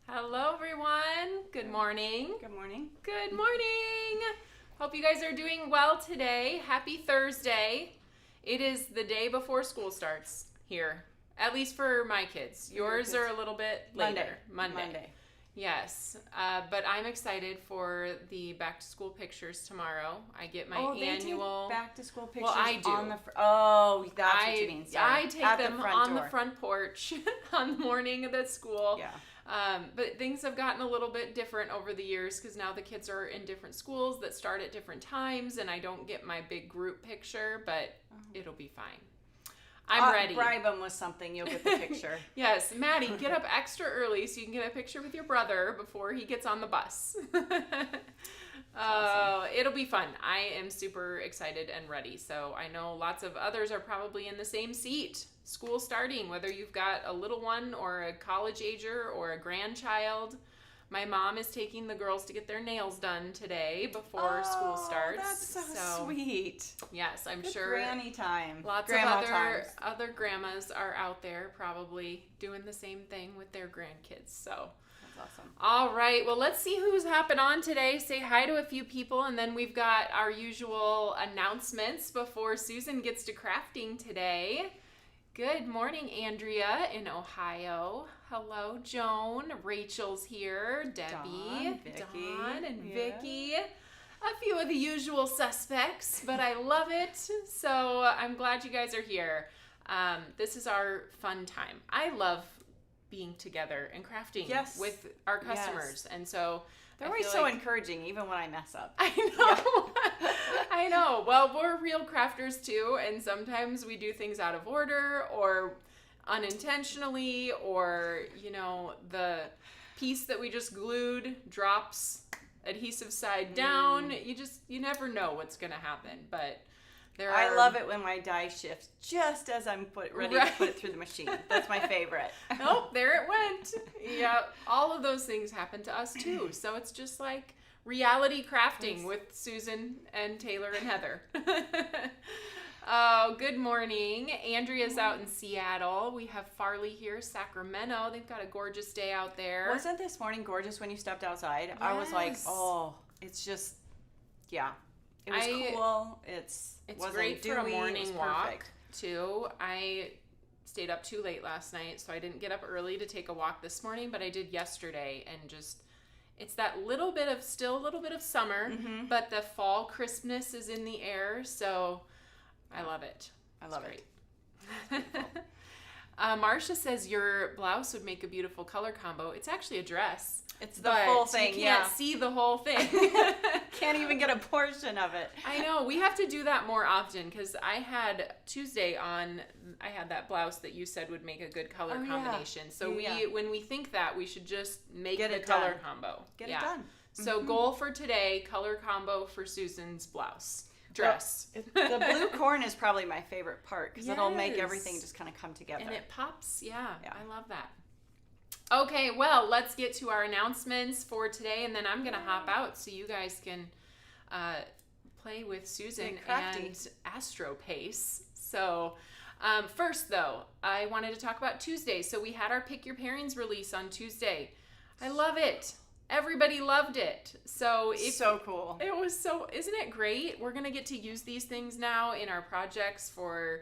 Hello, everyone. Good morning. Good morning. Good morning. Hope you guys are doing well today. Happy Thursday. It is the day before school starts here, at least for my kids. Yours are a little bit later. Monday. Yes, but I'm excited for the back to school pictures tomorrow. I get my annual back to school pictures. Well, I do. On the that's what you mean. Sorry. I take them on the front porch on the morning of the school. Yeah. But things have gotten a little bit different over the years because now the kids are in different schools that start at different times, and I don't get my big group picture, but it'll be fine. I'm ready. Bribe them with something, you'll get the picture. Yes, Maddie, get up extra early so you can get a picture with your brother before he gets on the bus. Awesome. It'll be fun. I am super excited and ready. So I know lots of others are probably in the same seat. School starting, whether you've got a little one or a college ager or a grandchild. My mom is taking the girls to get their nails done today before school starts. That's so sweet. Yes, I'm Good sure. Granny time. Lots Grandma of times. other grandmas are out there probably doing the same thing with their grandkids. So that's awesome. All right, well, let's see who's hopping on today. Say hi to a few people, and then we've got our usual announcements before Susan gets to crafting today. Good morning, Andrea in Ohio. Hello, Joan. Rachel's here. Debbie, Dawn, and Vicky. A few of the usual suspects, but I love it. So I'm glad you guys are here. This is our fun time. I love being together and crafting with our customers. And so they're always so encouraging, even when I mess up. I know. Yeah. I know. Well, we're real crafters too, and sometimes we do things out of order or unintentionally, or, the piece that we just glued drops adhesive side down. You never know what's going to happen, but I love it when my die shifts just as I'm ready to put it through the machine. That's my favorite. Oh, there it went. Yeah, all of those things happen to us too. So it's just like reality crafting with Susan and Taylor and Heather. Oh, good morning. Andrea's out in Seattle. We have Farley here, Sacramento. They've got a gorgeous day out there. Wasn't this morning gorgeous when you stepped outside? Yes. I was like, oh, it's just, yeah. It was cool. It's great dewy. for a morning walk, perfect. too. I stayed up too late last night, so I didn't get up early to take a walk this morning, but I did yesterday, and just, it's that still a little bit of summer, but the fall crispness is in the air, so I love it. I love it. Marcia says your blouse would make a beautiful color combo. It's actually a dress. It's the full thing, you can't see the whole thing. Can't even get a portion of it. I know. We have to do that more often because I had Tuesday on, I had that blouse that you said would make a good color combination. Yeah. So when we think that, we should just make the color combo. Get it done. So goal for today, color combo for Susan's blouse. Dress. The blue corn is probably my favorite part because it'll make everything just kind of come together. And it pops. Yeah. I love that. Okay, well, let's get to our announcements for today, and then I'm going to hop out so you guys can play with Susan and Astro Paste. So first, though, I wanted to talk about Tuesday. So we had our Pick Your Pairings release on Tuesday. I love it. Everybody loved it. So cool. It was isn't it great? We're going to get to use these things now in our projects for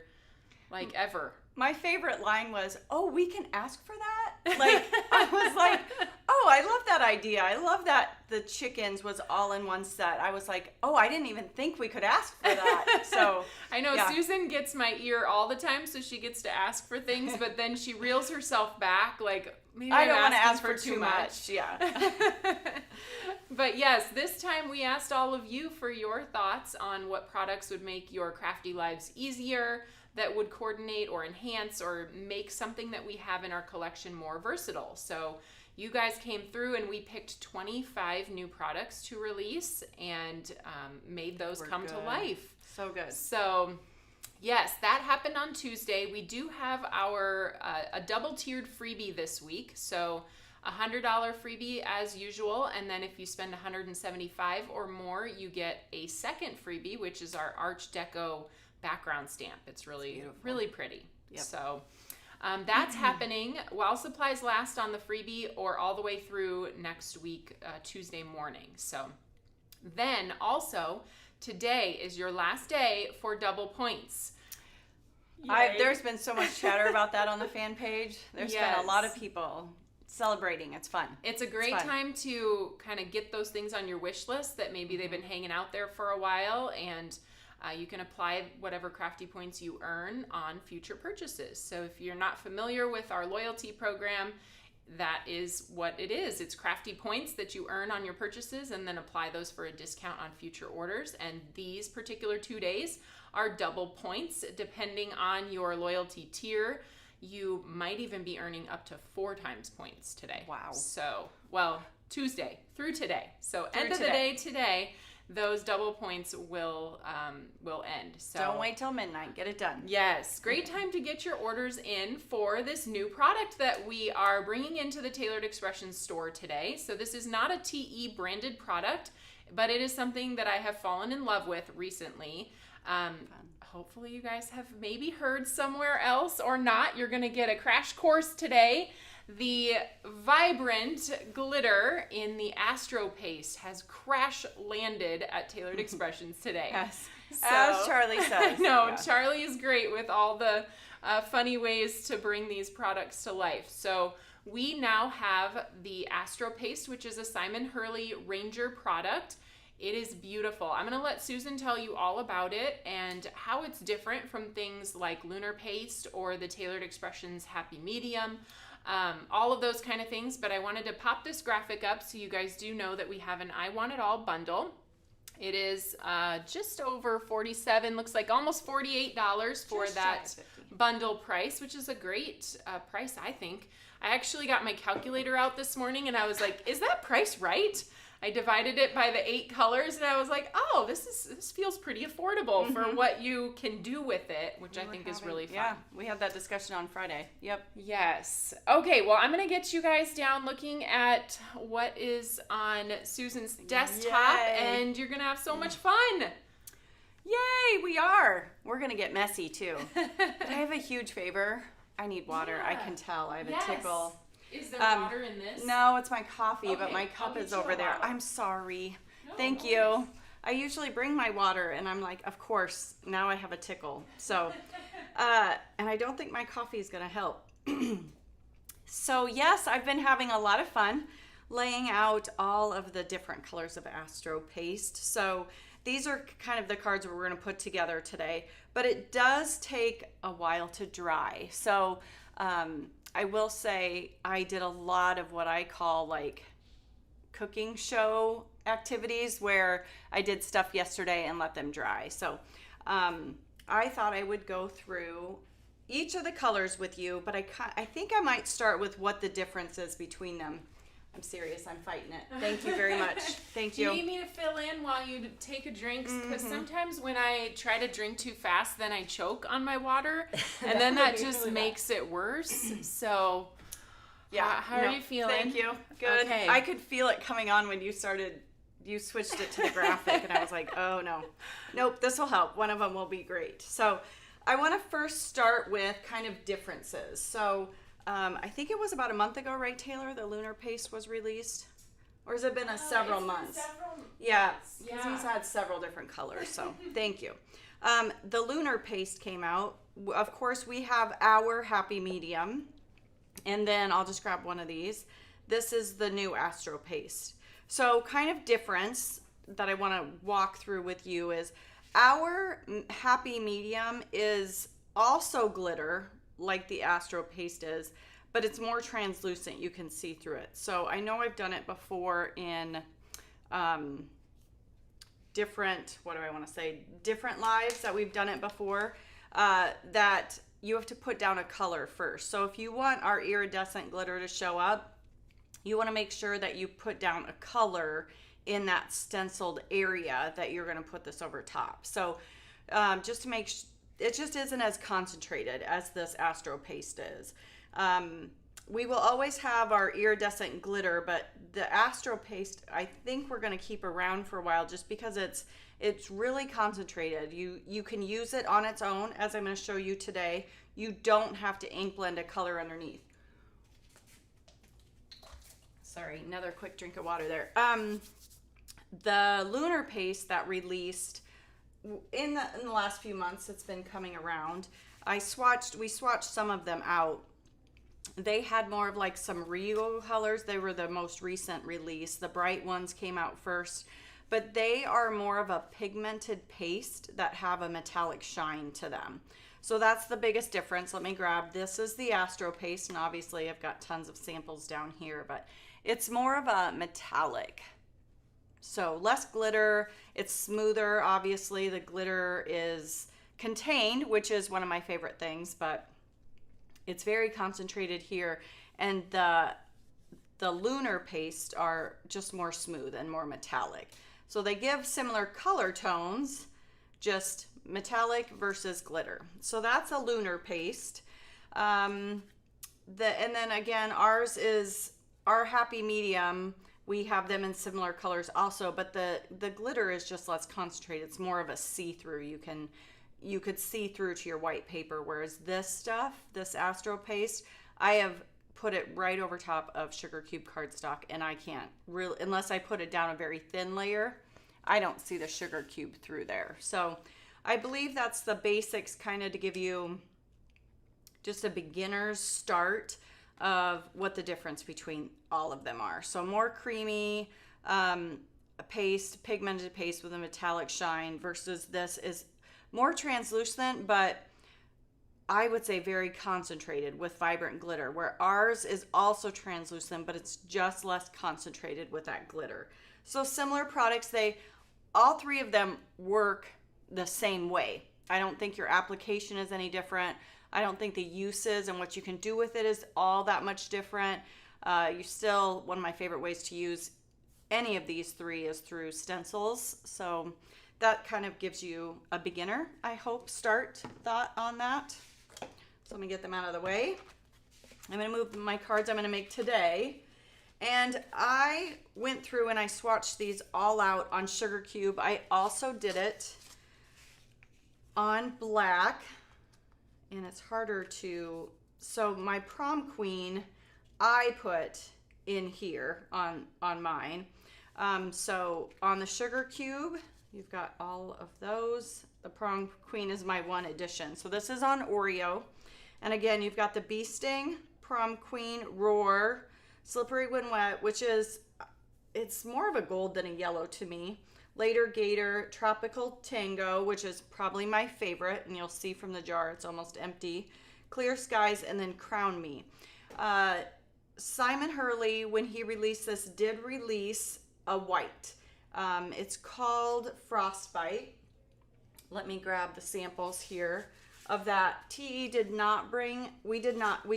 ever. My favorite line was, "Oh, we can ask for that?" Like, I was like, "Oh, I love that idea. I love that the chickens was all in one set." I was like, "Oh, I didn't even think we could ask for that." So I know Susan gets my ear all the time, so she gets to ask for things, but then she reels herself back, like, maybe I don't want to ask for too much. Yeah. But yes, this time we asked all of you for your thoughts on what products would make your crafty lives easier, that would coordinate or enhance or make something that we have in our collection more versatile. So you guys came through and we picked 25 new products to release and made those come to life. So good. So yes, that happened on Tuesday. We do have our a double-tiered freebie this week. So a $100 freebie as usual, and then if you spend $175 or more, you get a second freebie, which is our Arch Deco background stamp. It's really, really pretty. Yep. So That's happening while supplies last on the freebie or all the way through next week, Tuesday morning. So then also, today is your last day for double points. There's been so much chatter about that on the fan page. There's been a lot of people celebrating. It's fun. It's a great time to kind of get those things on your wish list that maybe they've been hanging out there for a while, and you can apply whatever crafty points you earn on future purchases. So if you're not familiar with our loyalty program, that is what it is. It's crafty points that you earn on your purchases and then apply those for a discount on future orders. And these particular 2 days are double points depending on your loyalty tier. You might even be earning up to 4 times points today. Wow. So, Tuesday through today. So end of the day today, those double points will end. So don't wait till midnight. Get it done. Yes. Great time to get your orders in for this new product that we are bringing into the Tailored Expressions store today. So this is not a TE branded product, but it is something that I have fallen in love with recently. Hopefully you guys have maybe heard somewhere else or not. You're going to get a crash course today. The vibrant glitter in the Astro Paste has crash landed at Tailored Expressions today. Yes, as Charlie says. No, Charlie is great with all the funny ways to bring these products to life. So we now have the Astro Paste, which is a Simon Hurley Ranger product. It is beautiful. I'm going to let Susan tell you all about it and how it's different from things like Lunar Paste or the Tailored Expressions Happy Medium, all of those kind of things. But I wanted to pop this graphic up so you guys do know that we have an I Want It All bundle. It is just over $47, looks like almost $48 for that bundle price, which is a great price, I think. I actually got my calculator out this morning and I was like, is that price right? I divided it by the 8 colors and I was like, oh, this feels pretty affordable for what you can do with it, which I think is really fun. Yeah, we had that discussion on Friday. Yep. Yes. Okay, well, I'm going to get you guys down looking at what is on Susan's desktop, and you're going to have so much fun. Yay, we are. We're going to get messy, too. But I have a huge favor. I need water. Yeah. I can tell. I have a tickle. Is there water in this? No, it's my coffee, but my cup is over there. I'm sorry. No, Thank you. I usually bring my water, and I'm like, of course, now I have a tickle. So, and I don't think my coffee is going to help. So, yes, I've been having a lot of fun laying out all of the different colors of Astro Paste. So, these are kind of the cards we're going to put together today, but it does take a while to dry. So, I will say I did a lot of what I call like cooking show activities where I did stuff yesterday and let them dry. So I thought I would go through each of the colors with you, but I think I might start with what the difference is between them. I'm serious. I'm fighting it. Thank you very much. Thank you. Do you need me to fill in while you take a drink? Because sometimes when I try to drink too fast, then I choke on my water, and then that just makes it worse. So, how are you feeling? Thank you. Good. Okay. I could feel it coming on when you switched it to the graphic, and I was like, oh no. Nope, this will help. One of them will be great. So, I want to first start with kind of differences. So, I think it was about a month ago, right, Taylor? The Lunar Paste was released, or has it been several months? Yeah, because he's had several different colors. So thank you. The Lunar Paste came out. Of course, we have our Happy Medium, and then I'll just grab one of these. This is the new Astro Paste. So kind of difference that I want to walk through with you is our Happy Medium is also glitter, like the Astro Paste is, but it's more translucent. You can see through it. So I know I've done it before in different lives that we've done it before, that you have to put down a color first. So if you want our iridescent glitter to show up, you want to make sure that you put down a color in that stenciled area that you're going to put this over top. So just to make it just isn't as concentrated as this Astro Paste is. We will always have our iridescent glitter, but the Astro Paste, I think we're going to keep around for a while just because it's really concentrated. You can use it on its own, as I'm going to show you today. You don't have to ink blend a color underneath. Sorry, another quick drink of water there. The Lunar Paste that released in the last few months, it's been coming around. We swatched some of them out. They had more of like some regal colors. They were the most recent release. The bright ones came out first, but they are more of a pigmented paste that have a metallic shine to them. So that's the biggest difference. Let me grab, this is the Astro Paste, and obviously I've got tons of samples down here, but it's more of a metallic. So less glitter, it's smoother. Obviously the glitter is contained, which is one of my favorite things, but it's very concentrated here. And the Lunar Paste are just more smooth and more metallic. So they give similar color tones, just metallic versus glitter. So that's a Lunar Paste. And then again, ours is our Happy Medium. We have them in similar colors also, but the glitter is just less concentrated. It's more of a see-through. You could see through to your white paper, whereas this stuff, this Astro Paste, I have put it right over top of sugar cube cardstock, and I can't really, unless I put it down a very thin layer, I don't see the sugar cube through there. So I believe that's the basics, kind of to give you just a beginner's start of what the difference between all of them are. So more creamy paste, pigmented paste with a metallic shine, versus this is more translucent, but I would say very concentrated with vibrant glitter, where ours is also translucent, but it's just less concentrated with that glitter. So similar products, all three of them work the same way. I don't think your application is any different. I don't think the uses and what you can do with it is all that much different. You still, one of my favorite ways to use any of these three is through stencils. So that kind of gives you a beginner, I hope, thought on that. So let me get them out of the way. I'm gonna move my cards I'm gonna make today. And I went through and I swatched these all out on sugar cube. I also did it on black, and it's harder to, so my prom queen, I put in here on mine. So on the sugar cube, you've got all of those. The prom queen is my one addition. So this is on Oreo. And again, you've got the Bee Sting, prom queen, roar, slippery when wet, which is, it's more of a gold than a yellow to me. Later Gator, tropical tango, which is probably my favorite, and you'll see from the jar it's almost empty. Clear skies, and then crown me. Simon Hurley, when he released this, did release a white. It's called Frostbite. Let me grab the samples here of that. TE did not bring, we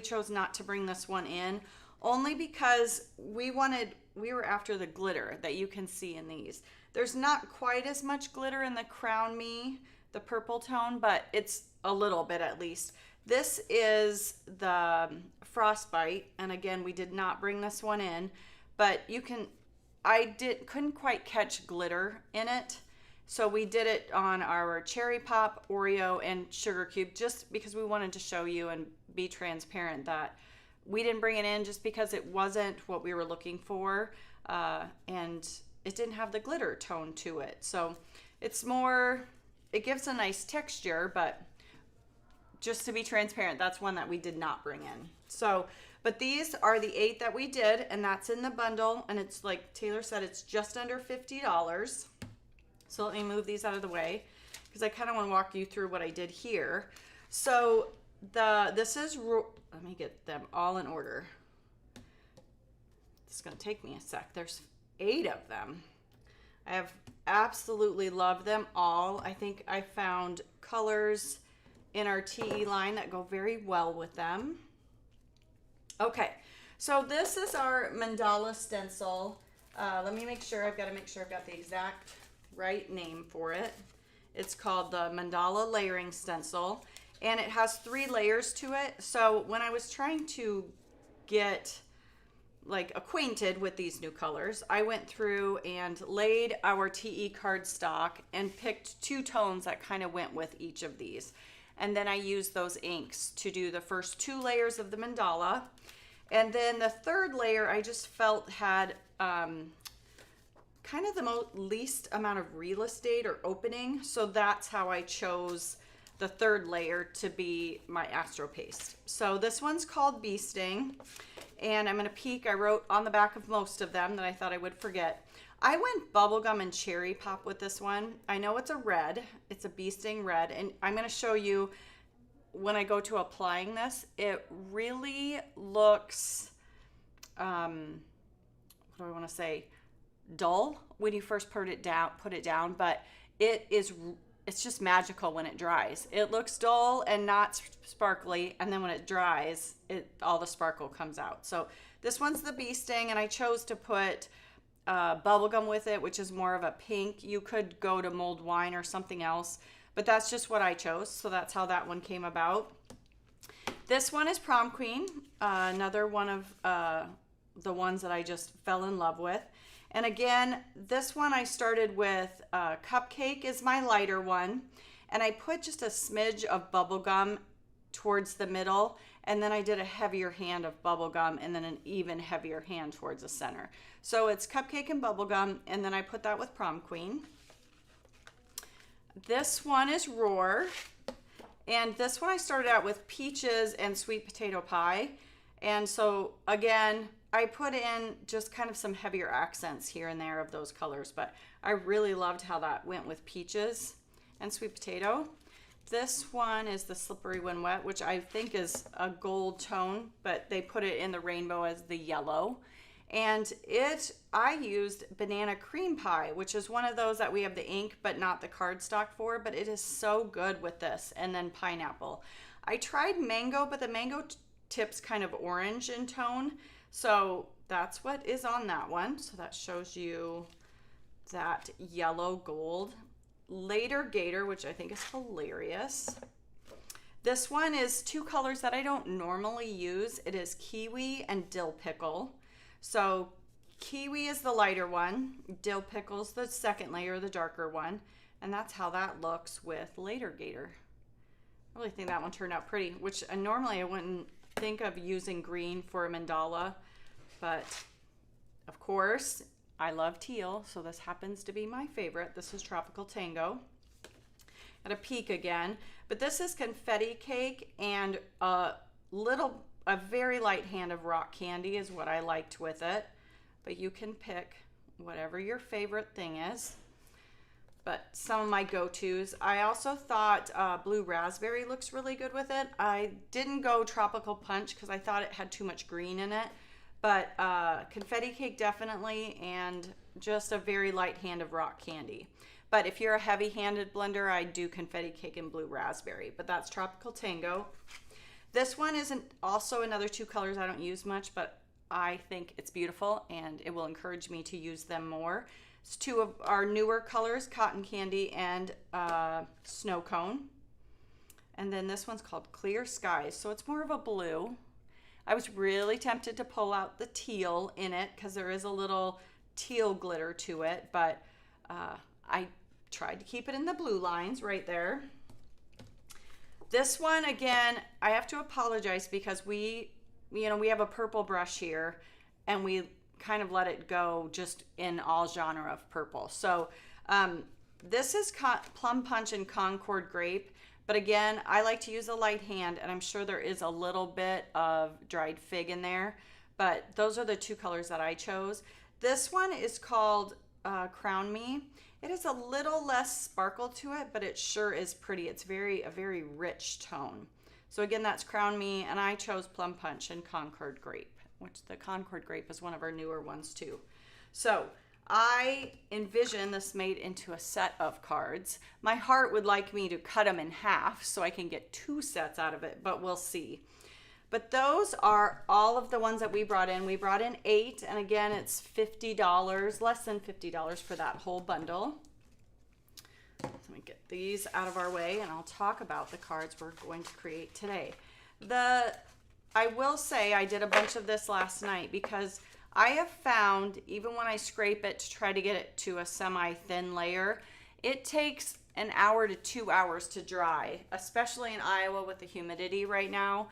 chose not to bring this one in, only because we were after the glitter that you can see in these. There's not quite as much glitter in the Crown Me, the purple tone, but it's a little bit at least. This is the Frostbite, and again, we did not bring this one in, but couldn't quite catch glitter in it. So we did it on our Cherry Pop, Oreo, and Sugar Cube, just because we wanted to show you and be transparent that we didn't bring it in just because it wasn't what we were looking for, and it didn't have the glitter tone to it. So it's more, it gives a nice texture, but just to be transparent, that's one that we did not bring in. So, but these are the 8 that we did, and that's in the bundle, and it's like Taylor said, it's just under $50. So let me move these out of the way because I kind of want to walk you through what I did here. So let me get them all in order. It's going to take me a sec. There's 8 of them. I have absolutely loved them all. I think I found colors in our TE line that go very well with them. Okay, so this is our mandala stencil. Let me make sure, I've got the exact right name for it. It's called the mandala layering stencil, and it has 3 layers to it. So when I was trying to get acquainted with these new colors, I went through and laid our TE cardstock and picked 2 tones that kind of went with each of these. and then I used those inks to do the first 2 layers of the mandala. And then the third layer I just felt had kind of the least amount of real estate or opening, so that's how I chose the third layer to be my Astro Paste. So this one's called Bee Sting, and I'm going to peek. I wrote on the back of most of them that I thought I would forget. I went bubblegum and cherry pop with this one. I know it's a red. It's a Bee Sting red, and I'm going to show you when I go to applying this. It really looks, what do I want to say, dull when you first put it down, but it's just magical when it dries. It looks dull and not sparkly, and then when it dries, all the sparkle comes out. So this one's the Bee Sting, and I chose to put bubblegum with it, which is more of a pink. You could go to mulled wine or something else, but that's just what I chose, so that's how that one came about. This one is Prom Queen, another one of the ones that I just fell in love with. And again, this one I started with Cupcake is my lighter one, and I put just a smidge of bubblegum towards the middle, and then I did a heavier hand of bubblegum and then an even heavier hand towards the center. So it's Cupcake and bubblegum, and then I put that with Prom Queen. This one is Roar, and this one I started out with Peaches and Sweet Potato Pie. And so again, I put in just kind of some heavier accents here and there of those colors, but I really loved how that went with Peaches and Sweet Potato. This one is the Slippery When Wet, which I think is a gold tone, but they put it in the rainbow as the yellow. And I used Banana Cream Pie, which is one of those that we have the ink but not the cardstock for, but it is so good with this. And then Pineapple. I tried Mango, but the mango tip's kind of orange in tone. So that's what is on that one. So that shows you that yellow gold. Later Gator, which I think is hilarious. This one is 2 colors that I don't normally use. It is Kiwi and Dill Pickle. So Kiwi is the lighter one. Dill Pickle's the second layer, the darker one. And that's how that looks with Later Gator. I really think that one turned out pretty, which normally I wouldn't think of using green for a mandala, but of course I love teal, so this happens to be my favorite. This is Tropical Tango. At a peek again, but this is Confetti Cake, and a very light hand of rock candy is what I liked with it, but you can pick whatever your favorite thing is. But some of my go-tos, I also thought Blue Raspberry looks really good with it. I didn't go Tropical Punch because I thought it had too much green in it, but Confetti Cake definitely, and just a very light hand of rock candy. But if you're a heavy-handed blender, I do Confetti Cake and Blue Raspberry, but that's Tropical Tango. This one isn't also another 2 colors I don't use much, but I think it's beautiful and it will encourage me to use them more. It's 2 of our newer colors, Cotton Candy and Snow Cone. And then this one's called Clear Skies, so it's more of a blue. I was really tempted to pull out the teal in it because there is a little teal glitter to it, but I tried to keep it in the blue lines right there. This one, again, I have to apologize because we have a purple brush here, and we kind of let it go just in all genre of purple. So this is Plum Punch and Concord Grape, but again, I like to use a light hand, and I'm sure there is a little bit of dried fig in there, but those are the 2 colors that I chose. This one is called Crown Me. It is a little less sparkle to it, but it sure is pretty. It's a very rich tone. So again, that's Crown Me, and I chose Plum Punch and Concord Grape, which the Concord Grape is one of our newer ones too. So I envision this made into a set of cards. My heart would like me to cut them in half so I can get 2 sets out of it, but we'll see. But those are all of the ones that we brought in. We brought in 8, and again, it's $50, less than $50 for that whole bundle. Let me get these out of our way, and I'll talk about the cards we're going to create today. I will say I did a bunch of this last night because I have found, even when I scrape it to try to get it to a semi-thin layer, it takes an hour to 2 hours to dry, especially in Iowa with the humidity right now.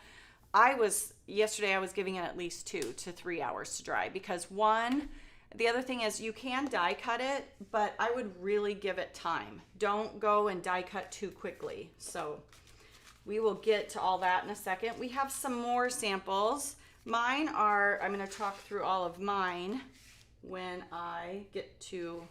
Yesterday I was giving it at least 2 to 3 hours to dry because the other thing is you can die cut it, but I would really give it time. Don't go and die cut too quickly. So we will get to all that in a second. We have some more samples. I'm going to talk through all of mine when I get to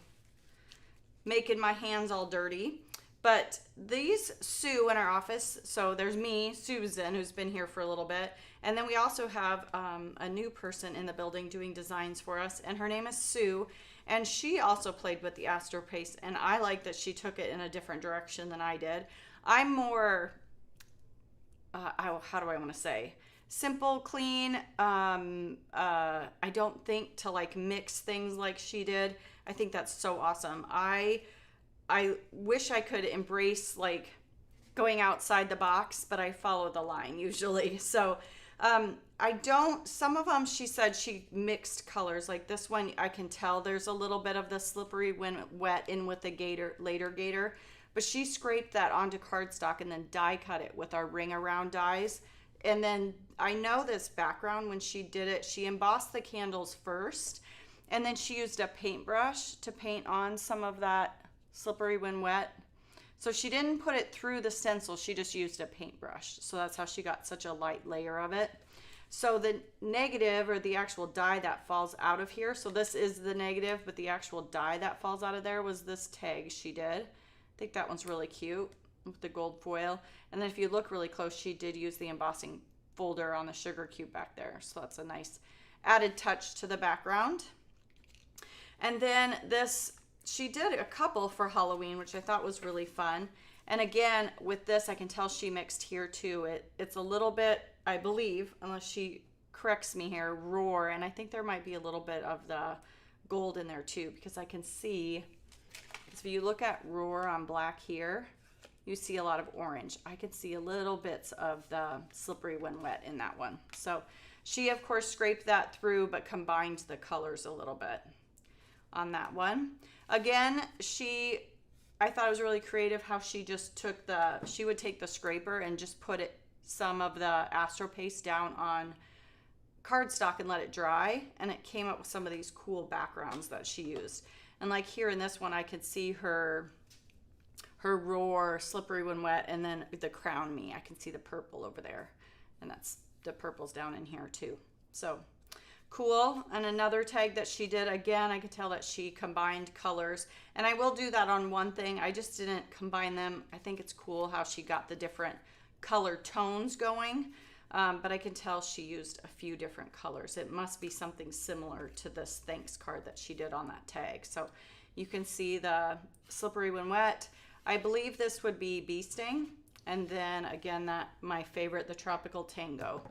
making my hands all dirty. But these Sue in our office, so there's me, Susan, who's been here for a little bit, and then we also have a new person in the building doing designs for us, and her name is Sue, and she also played with the Astro Paste, and I like that she took it in a different direction than I did. I'm more, how do I want to say? Simple, clean. I don't think to like mix things like she did. I think that's so awesome. I wish I could embrace like going outside the box, but I follow the line usually. So some of them she said she mixed colors. Like this one, I can tell there's a little bit of the slippery when wet in with the later gator, but she scraped that onto cardstock and then die cut it with our ring around dies. And then I know this background, when she did it, she embossed the candles first, and then she used a paintbrush to paint on some of that slippery when wet. So she didn't put it through the stencil, she just used a paintbrush. So that's how she got such a light layer of it. So the negative, or the actual die that falls out of here, so this is the negative, but the actual die that falls out of there was this tag she did. I think that one's really cute with the gold foil. And then if you look really close, she did use the embossing folder on the sugar cube back there. So that's a nice added touch to the background. And then this, she did a couple for Halloween, which I thought was really fun. And again, with this, I can tell she mixed here too. It's a little bit, I believe, unless she corrects me here, Roar. And I think there might be a little bit of the gold in there too, because I can see, if you look at Roar on black here, you see a lot of orange. I could see a little bits of the slippery when wet in that one. So she, of course, scraped that through, but combined the colors a little bit on that one. Again, I thought it was really creative how she just took she would take the scraper and just put some of the Astro Paste down on cardstock and let it dry. And it came up with some of these cool backgrounds that she used. And like here in this one, I could see her Roar, slippery when wet, and then the Crown Me. I can see the purple over there, and that's the purple's down in here too. So cool. And another tag that she did, again, I could tell that she combined colors, and I will do that on one thing. I just didn't combine them. I think it's cool how she got the different color tones going, but I can tell she used a few different colors. It must be something similar to this thanks card that she did on that tag. So you can see the slippery when wet. I believe this would be Bee Sting. And then again, my favorite, the Tropical Tango.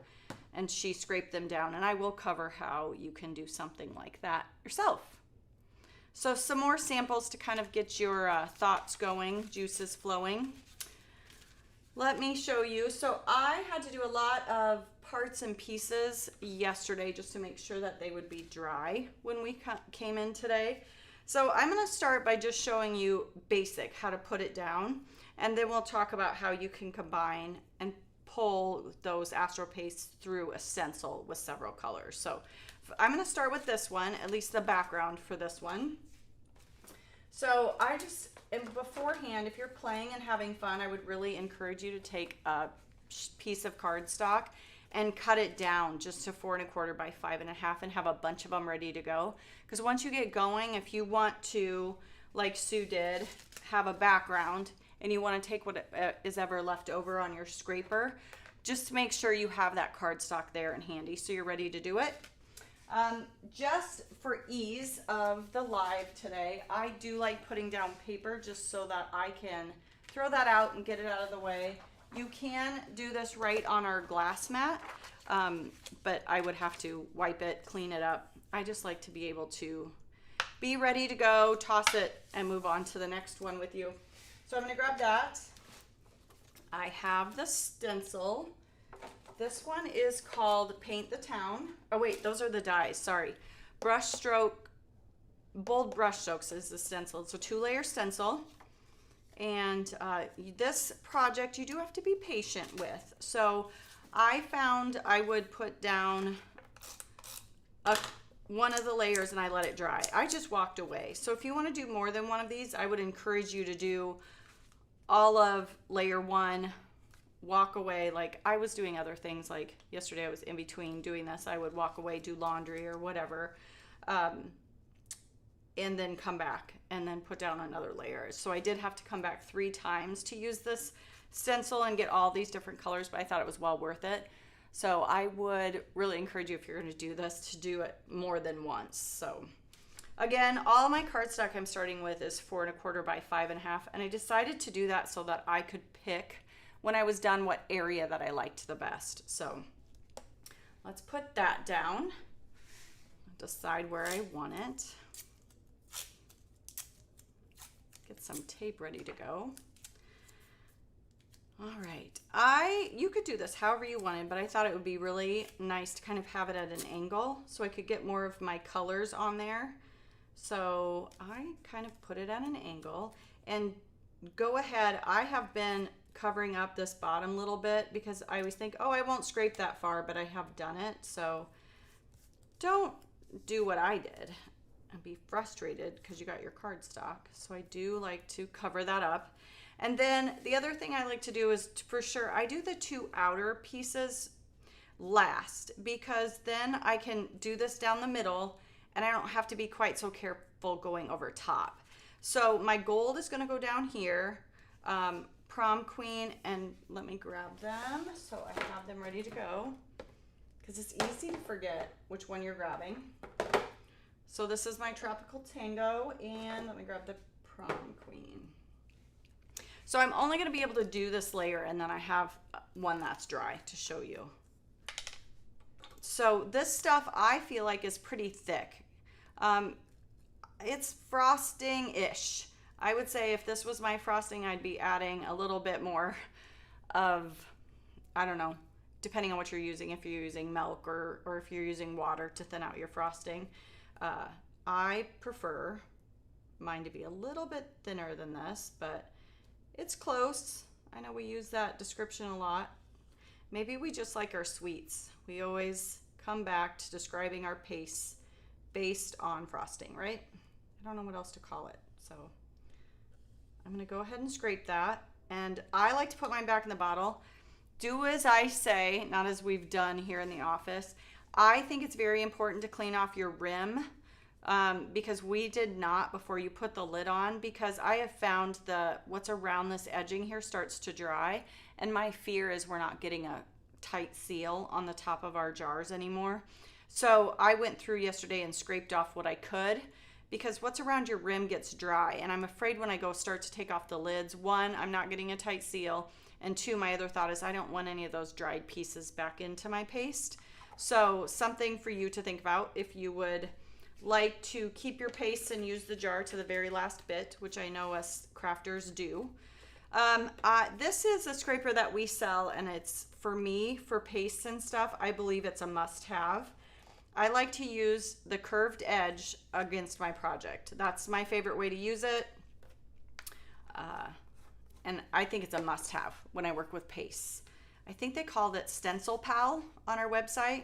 And she scraped them down. And I will cover how you can do something like that yourself. So some more samples to kind of get your thoughts going, juices flowing. Let me show you. So I had to do a lot of parts and pieces yesterday just to make sure that they would be dry when we came in today. So I'm going to start by just showing you basic, how to put it down, and then we'll talk about how you can combine and pull those Astro Pastes through a stencil with several colors. So I'm going to start with this one, at least the background for this one. So and beforehand, if you're playing and having fun, I would really encourage you to take a piece of cardstock and cut it down just to 4 1/4 by 5 1/2 and have a bunch of them ready to go. Because once you get going, if you want to, like Sue did, have a background and you want to take what is ever left over on your scraper, just make sure you have that cardstock there and handy so you're ready to do it. Just for ease of the live today, I do like putting down paper just so that I can throw that out and get it out of the way. You can do this right on our glass mat, but I would have to wipe it, clean it up. I just like to be able to be ready to go, toss it, and move on to the next one with you. So I'm going to grab that. I have the stencil. This one is called Paint the Town. Oh wait, those are the dies, sorry. Brush stroke, bold brush strokes is the stencil. It's a 2-layer stencil. And this project you do have to be patient with. So I found I would put down one of the layers and I let it dry. I just walked away. So if you want to do more than one of these, I would encourage you to do all of layer one, walk away. Like I was doing other things, like yesterday I was in between doing this. I would walk away, do laundry or whatever, and then come back and then put down another layer. So I did have to come back 3 times to use this stencil and get all these different colors, but I thought it was well worth it. So I would really encourage you, if you're going to do this, to do it more than once. So again, all my cardstock I'm starting with is 4 1/4 by 5 1/2, and I decided to do that so that I could pick when I was done what area that I liked the best. So let's put that down, decide where I want it, get some tape ready to go. All right, you could do this however you wanted, but I thought it would be really nice to kind of have it at an angle so I could get more of my colors on there. So I kind of put it at an angle and go ahead. I have been covering up this bottom little bit because I always think, oh, I won't scrape that far, but I have done it. So don't do what I did and be frustrated because you got your cardstock. So I do like to cover that up. And then the other thing I like to do is, for sure, I do the 2 outer pieces last, because then I can do this down the middle and I don't have to be quite so careful going over top. So my gold is going to go down here, Prom Queen, and let me grab them so I have them ready to go, because it's easy to forget which one you're grabbing. So this is my Tropical Tango, and let me grab the Prom Queen. So I'm only going to be able to do this layer, and then I have one that's dry to show you. So this stuff I feel like is pretty thick. It's frosting-ish. I would say if this was my frosting, I'd be adding a little bit more of, I don't know, depending on what you're using, if you're using milk or if you're using water to thin out your frosting. I prefer mine to be a little bit thinner than this, but it's close. I know we use that description a lot. Maybe we just like our sweets. We always come back to describing our paste based on frosting, right? I don't know what else to call it. So I'm gonna go ahead and scrape that. And I like to put mine back in the bottle. Do as I say, not as we've done here in the office. I think it's very important to clean off your rim, because we did not before you put the lid on, because I have found what's around this edging here starts to dry, and my fear is we're not getting a tight seal on the top of our jars anymore. So I went through yesterday and scraped off what I could, because what's around your rim gets dry, and I'm afraid when I go start to take off the lids, 1, I'm not getting a tight seal, and 2, my other thought is I don't want any of those dried pieces back into my paste. So something for you to think about if you would like to keep your paste and use the jar to the very last bit, which I know us crafters do. This is a scraper that we sell, and it's, for me, for pastes and stuff, I believe it's a must-have. I like to use the curved edge against my project. That's my favorite way to use it. And I think it's a must-have when I work with pastes. I think they called it Stencil Pal on our website,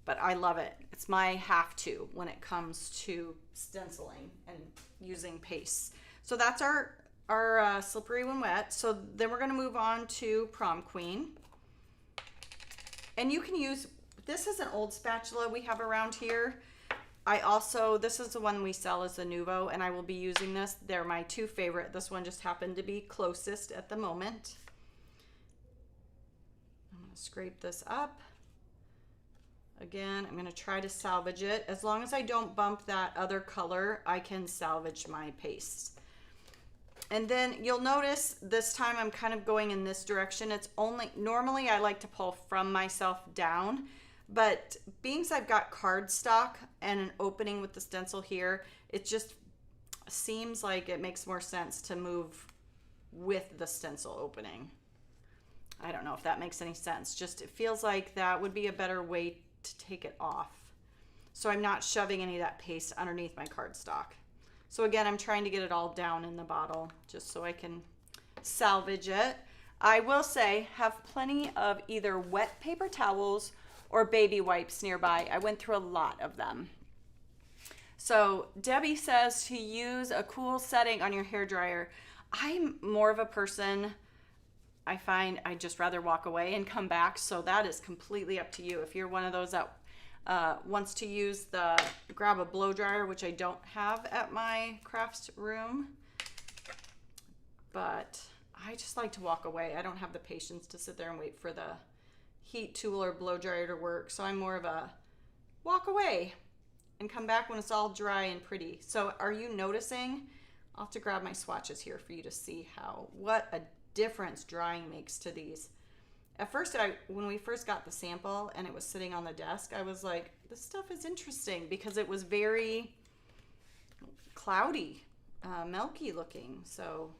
but I love it. It's my have-to when it comes to stenciling and using pastes. So that's our slippery when wet. So then we're gonna move on to Prom Queen. And you can use, this is an old spatula we have around here. This is the one we sell as the Nuvo, and I will be using this. They're my 2 favorite. This one just happened to be closest at the moment. I'm gonna scrape this up. Again, I'm gonna try to salvage it. As long as I don't bump that other color, I can salvage my paste. And then you'll notice this time I'm kind of going in this direction. Normally I like to pull from myself down, but being as I've got cardstock and an opening with the stencil here, it just seems like it makes more sense to move with the stencil opening. I don't know if that makes any sense. Just it feels like that would be a better way to take it off. So I'm not shoving any of that paste underneath my cardstock. So again, I'm trying to get it all down in the bottle just so I can salvage it. I will say, have plenty of either wet paper towels or baby wipes nearby. I went through a lot of them. So Debbie says to use a cool setting on your hair dryer. I'm more of a person, I find I just rather walk away and come back. So that is completely up to you. If you're one of those that wants to grab a blow dryer, which I don't have at my crafts room, but I just like to walk away. I don't have the patience to sit there and wait for the heat tool or blow dryer to work. So I'm more of a walk away and come back when it's all dry and pretty. So are you noticing? I'll have to grab my swatches here for you to see what a difference drying makes to these. At first, when we first got the sample and it was sitting on the desk, I was like, this stuff is interesting because it was very cloudy, milky looking. So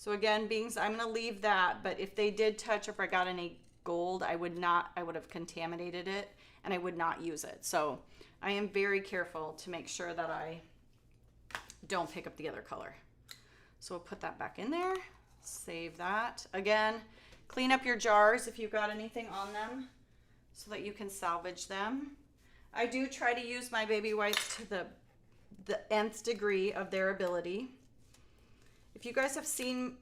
again, beings, I'm gonna leave that, but if they did touch, if I got any gold, I would have contaminated it and I would not use it. So I am very careful to make sure that I don't pick up the other color. So we'll put that back in there, save that. Again, clean up your jars if you've got anything on them so that you can salvage them. I do try to use my baby wipes to the nth degree of their ability. If you guys have seen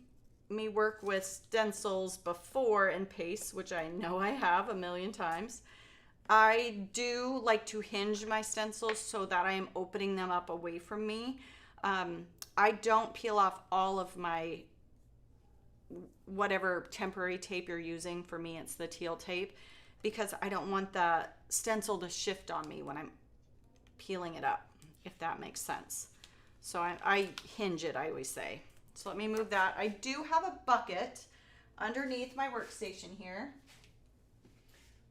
me work with stencils before in paste, which I know I have a million times, I do like to hinge my stencils so that I am opening them up away from me. I don't peel off all of my whatever temporary tape you're using. For me, it's the teal tape, because I don't want the stencil to shift on me when I'm peeling it up, if that makes sense. So I hinge it, I always say. So let me move that. I do have a bucket underneath my workstation here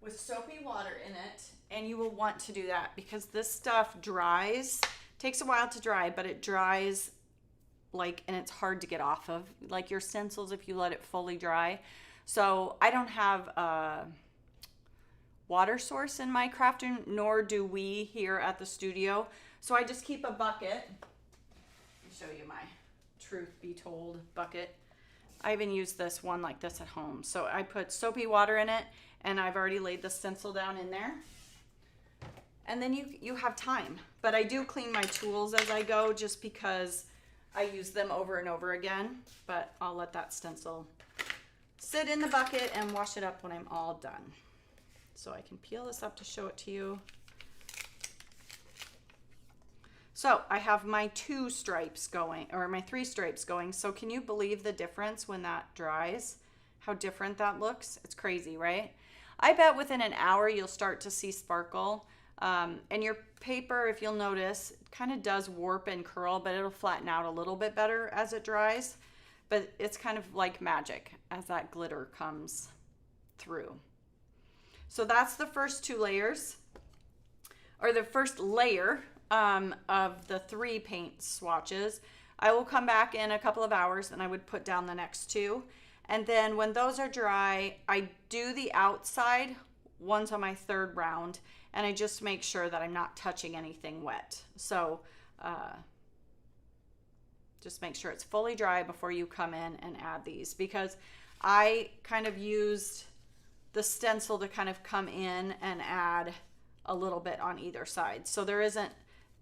with soapy water in it, and you will want to do that because this stuff dries. Takes a while to dry, but it dries and it's hard to get off of, like your stencils if you let it fully dry. So I don't have a water source in my craft room, nor do we here at the studio. So I just keep a bucket. Let me show you my truth be told bucket. I even use this one like this at home. So I put soapy water in it, and I've already laid the stencil down in there. And then you have time. But I do clean my tools as I go just because I use them over and over again. But I'll let that stencil sit in the bucket and wash it up when I'm all done. So I can peel this up to show it to you. So I have my 2 stripes going, or my 3 stripes going. So can you believe the difference when that dries? How different that looks? It's crazy, right? I bet within an hour you'll start to see sparkle. And your paper, if you'll notice, kind of does warp and curl, but it'll flatten out a little bit better as it dries. But it's kind of like magic as that glitter comes through. So that's the first 2 layers, or the first layer of the 3 paint swatches. I will come back in a couple of hours and I would put down the next 2. And then when those are dry, I do the outside ones on my 3rd round, and I just make sure that I'm not touching anything wet. So just make sure it's fully dry before you come in and add these, because I kind of used the stencil to kind of come in and add a little bit on either side. So there isn't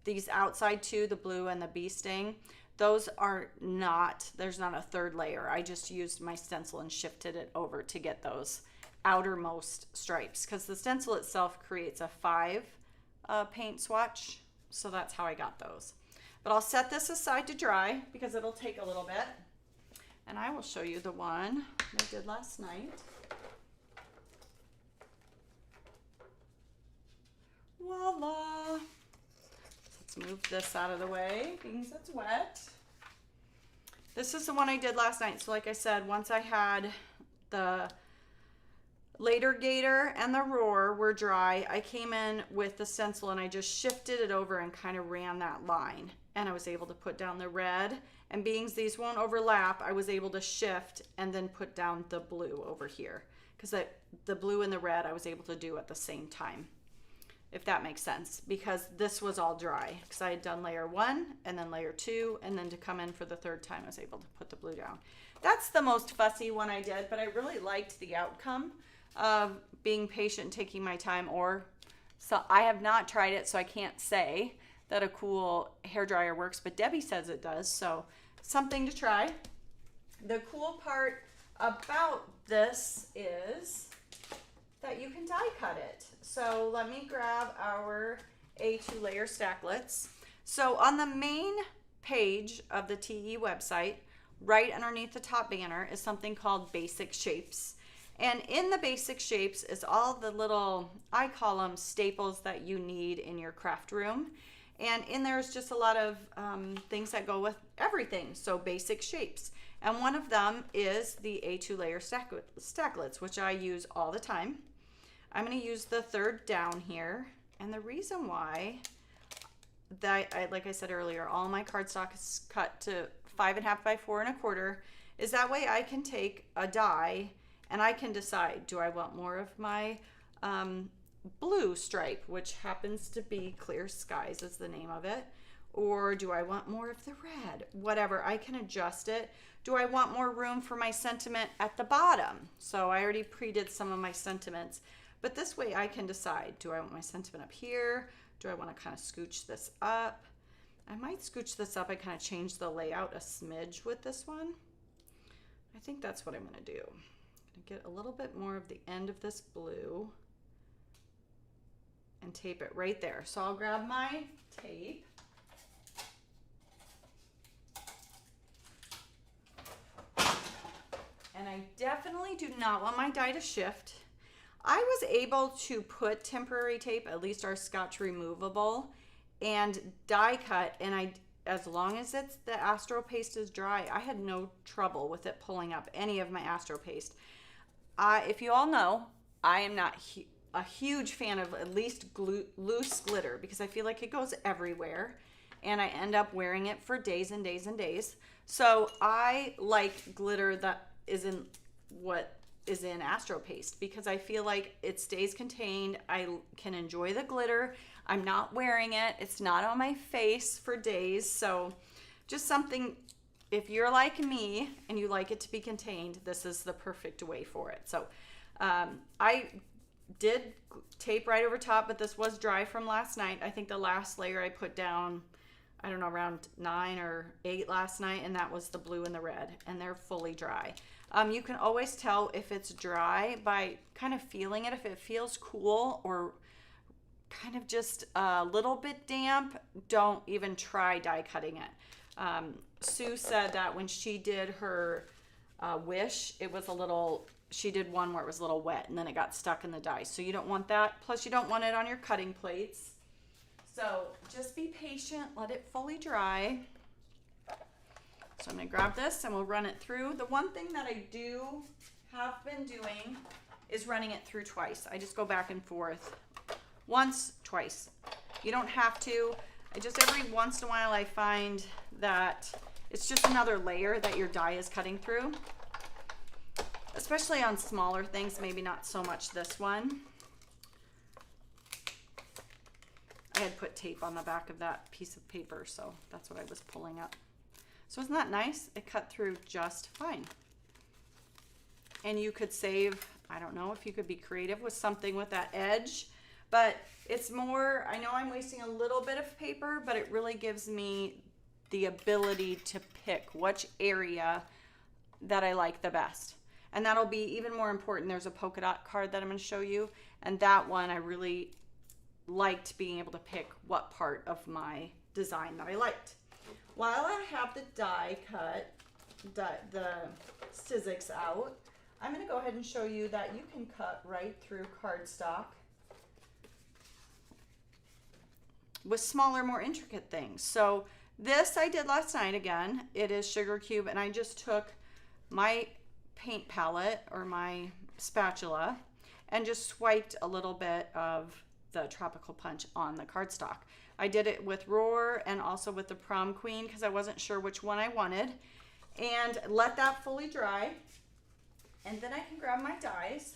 these outside 2, the blue and the bee sting. Those are not, there's not a 3rd layer. I just used my stencil and shifted it over to get those outermost stripes, because the stencil itself creates a 5 paint swatch. So that's how I got those. But I'll set this aside to dry because it'll take a little bit. And I will show you the one I did last night. Voila. Let's move this out of the way because it's wet. This is the one I did last night. So like I said, once I had the Later Gator and the Roar were dry, I came in with the stencil and I just shifted it over and kind of ran that line. And I was able to put down the red. And being these won't overlap, I was able to shift and then put down the blue over here. Because the blue and the red I was able to do at the same time. if that makes sense, because this was all dry because I had done layer 1 and then layer 2, and then to come in for the third time I was able to put the blue down. That's the most fussy one I did, but I really liked the outcome of being patient and taking my time. So I have not tried it, so I can't say that a cool hairdryer works, but Debbie says it does, so something to try. The cool part about this is that you can die cut it. So let me grab our A2 layer stacklets. So on the main page of the TE website, right underneath the top banner is something called Basic Shapes. And in the Basic Shapes is all the little, I call them staples that you need in your craft room. And in there's just a lot of things that go with everything. So Basic Shapes. And one of them is the A2 layer stacklets, which I use all the time. I'm going to use the third down here. And the reason why, like I said earlier, all my cardstock is cut to 5.5 by 4.25, is that way I can take a die and I can decide, do I want more of my blue stripe, which happens to be Clear Skies is the name of it, or do I want more of the red? Whatever, I can adjust it. Do I want more room for my sentiment at the bottom? So I already pre-did some of my sentiments, but this way I can decide, do I want my sentiment up here? Do I want to kind of scooch this up? I might scooch this up. I kind of change the layout a smidge with this one. I think that's what I'm going to do. I'm going to get a little bit more of the end of this blue and tape it right there. So I'll grab my tape. And I definitely do not want my die to shift. I was able to put temporary tape, at least our Scotch removable, and die cut, and as long as the Astro Paste is dry, I had no trouble with it pulling up any of my Astro Paste. If you all know, I am not a huge fan of at least loose glitter because I feel like it goes everywhere and I end up wearing it for days and days and days. So I like glitter that isn't what is in Astro Paste because I feel like it stays contained. I can enjoy the glitter. I'm not wearing it. It's not on my face for days. So just something, if you're like me and you like it to be contained, this is the perfect way for it. So I did tape right over top, but this was dry from last night. I think the last layer I put down, I don't know, around 9 or 8 last night, and that was the blue and the red, and they're fully dry. You can always tell if it's dry by kind of feeling it. If it feels cool or kind of just a little bit damp, don't even try die cutting it. Sue said that when she did her wish, it was a little, she did one where it was a little wet and then it got stuck in the die. So you don't want that. Plus you don't want it on your cutting plates. So just be patient, let it fully dry. So I'm going to grab this and we'll run it through. The one thing that I have been doing is running it through twice. I just go back and forth. Once, twice. You don't have to. Every once in a while I find that it's just another layer that your die is cutting through. Especially on smaller things, maybe not so much this one. I had put tape on the back of that piece of paper, so that's what I was pulling up. So isn't that nice? It cut through just fine. And you could save, I don't know if you could be creative with something with that edge, but it's more, I know I'm wasting a little bit of paper, but it really gives me the ability to pick which area that I like the best. And that'll be even more important. There's a polka dot card that I'm going to show you, and that one I really liked being able to pick what part of my design that I liked. While I have the die cut, the Sizzix out, I'm going to go ahead and show you that you can cut right through cardstock with smaller, more intricate things. So this I did last night again. It is Sugar Cube, and I just took my paint palette or my spatula and just swiped a little bit of the Tropical Punch on the cardstock. I did it with Roar and also with the Prom Queen because I wasn't sure which one I wanted, and let that fully dry. And then I can grab my dies.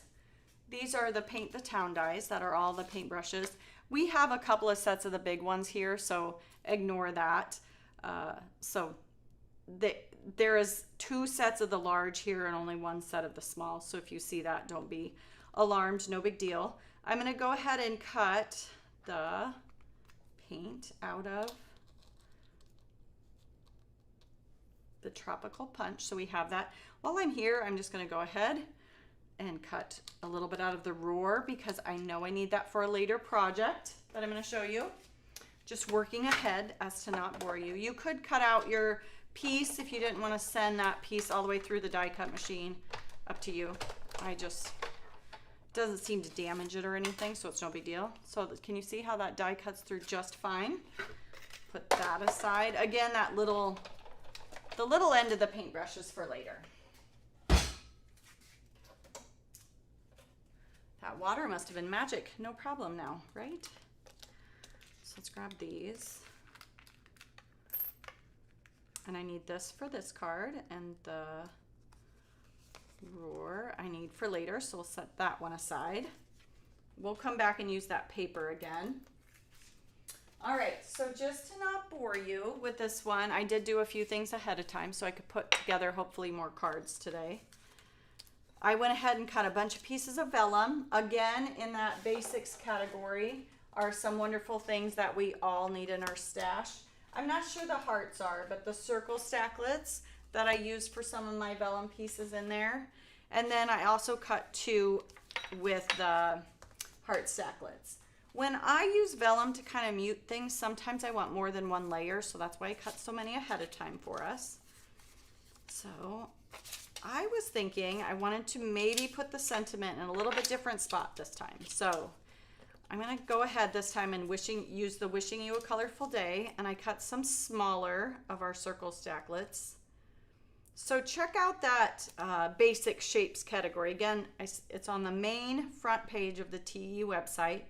These are the Paint the Town dies that are all the paintbrushes. We have a couple of sets of the big ones here, so ignore that. There is 2 sets of the large here and only 1 set of the small. So if you see that, don't be alarmed, no big deal. I'm gonna go ahead and cut the paint out of the Tropical Punch. So we have that. While I'm here, I'm just gonna go ahead and cut a little bit out of the Roar because I know I need that for a later project that I'm gonna show you. Just working ahead as to not bore you. You could cut out your piece if you didn't want to send that piece all the way through the die cut machine. Up to you. Doesn't seem to damage it or anything, so it's no big deal. So can you see how that die cuts through just fine? Put that aside. Again, the little end of the paintbrush is for later. That water must have been magic. No problem now, right? So let's grab these. And I need this for this card, and the Roar I need for later, so we'll set that one aside. We'll come back and use that paper again. All right, so just to not bore you with this one, I did do a few things ahead of time so I could put together hopefully more cards today. I went ahead and cut a bunch of pieces of vellum. Again, in that basics category are some wonderful things that we all need in our stash. I'm not sure the hearts are, but the circle stacklets that I used for some of my vellum pieces in there. And then I also cut 2 with the heart stacklets. When I use vellum to kind of mute things, sometimes I want more than 1 layer, so that's why I cut so many ahead of time for us. So I was thinking I wanted to maybe put the sentiment in a little bit different spot this time. So I'm gonna go ahead this time and use the Wishing You a Colorful Day, and I cut some smaller of our circle stacklets. So check out that basic shapes category. Again, it's on the main front page of the TE website,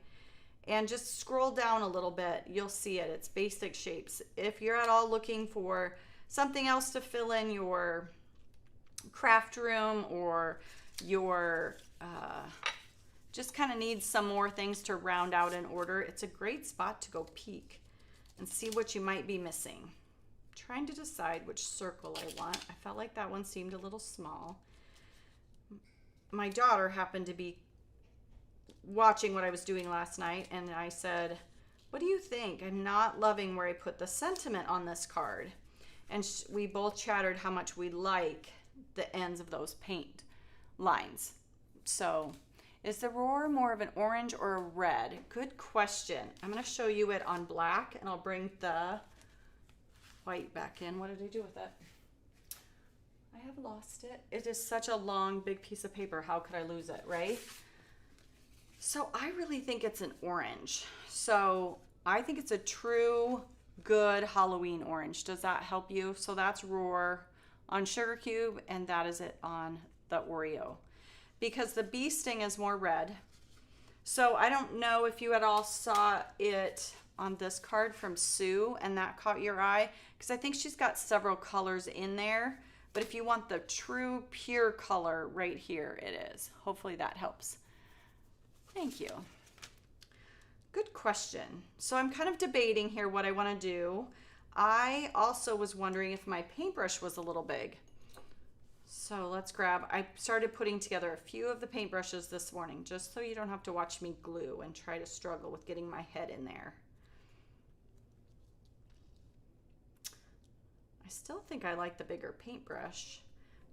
and just scroll down a little bit, you'll see it. It's basic shapes. If you're at all looking for something else to fill in your craft room, or your just kind of need some more things to round out an order, it's a great spot to go peek and see what you might be missing. Trying to decide which circle I want. I felt like that one seemed a little small. My daughter happened to be watching what I was doing last night, and I said, what do you think? I'm not loving where I put the sentiment on this card. And we both chattered how much we like the ends of those paint lines. So is the Roar more of an orange or a red? Good question. I'm going to show you it on black, and I'll bring the white back in. What did I do with it? I have lost it. It is such a long, big piece of paper. How could I lose it, right? So I really think it's an orange. So I think it's a true, good Halloween orange. Does that help you? So that's Roar on Sugar Cube, and that is it on the Oreo. Because the bee sting is more red. So I don't know if you at all saw it on this card from Sue and that caught your eye, because I think she's got several colors in there. But if you want the true pure color, right here it is. Hopefully that helps. Thank you. Good question. So I'm kind of debating here what I want to do. I also was wondering if my paintbrush was a little big. So let's grab, I started putting together a few of the paintbrushes this morning, just so you don't have to watch me glue and try to struggle with getting my head in there. I still think I like the bigger paintbrush,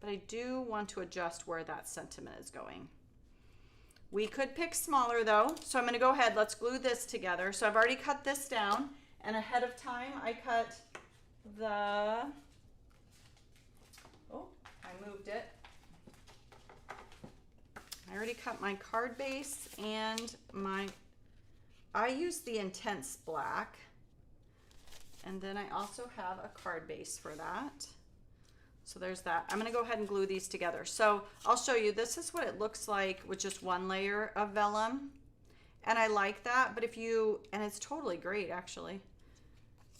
but I do want to adjust where that sentiment is going. We could pick smaller though, so I'm going to go ahead, let's glue this together. So I've already cut this down, and ahead of time I cut the, oh, I moved it. I already cut my card base, and I use the Intense Black, and then I also have a card base for that. So there's that. I'm going to go ahead and glue these together. So I'll show you, this is what it looks like with just one layer of vellum. And I like that, but if you, and it's totally great actually.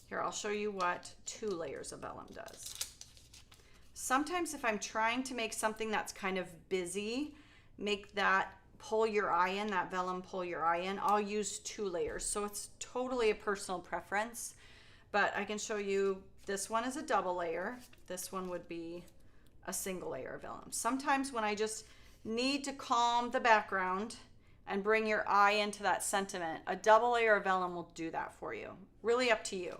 Here, I'll show you what 2 layers of vellum does. Sometimes if I'm trying to make something that's kind of busy, make that pull your eye in, that vellum pull your eye in, I'll use 2 layers. So it's totally a personal preference, but I can show you this one is a double layer. This one would be a single layer of vellum. Sometimes when I just need to calm the background and bring your eye into that sentiment, a double layer of vellum will do that for you. Really up to you.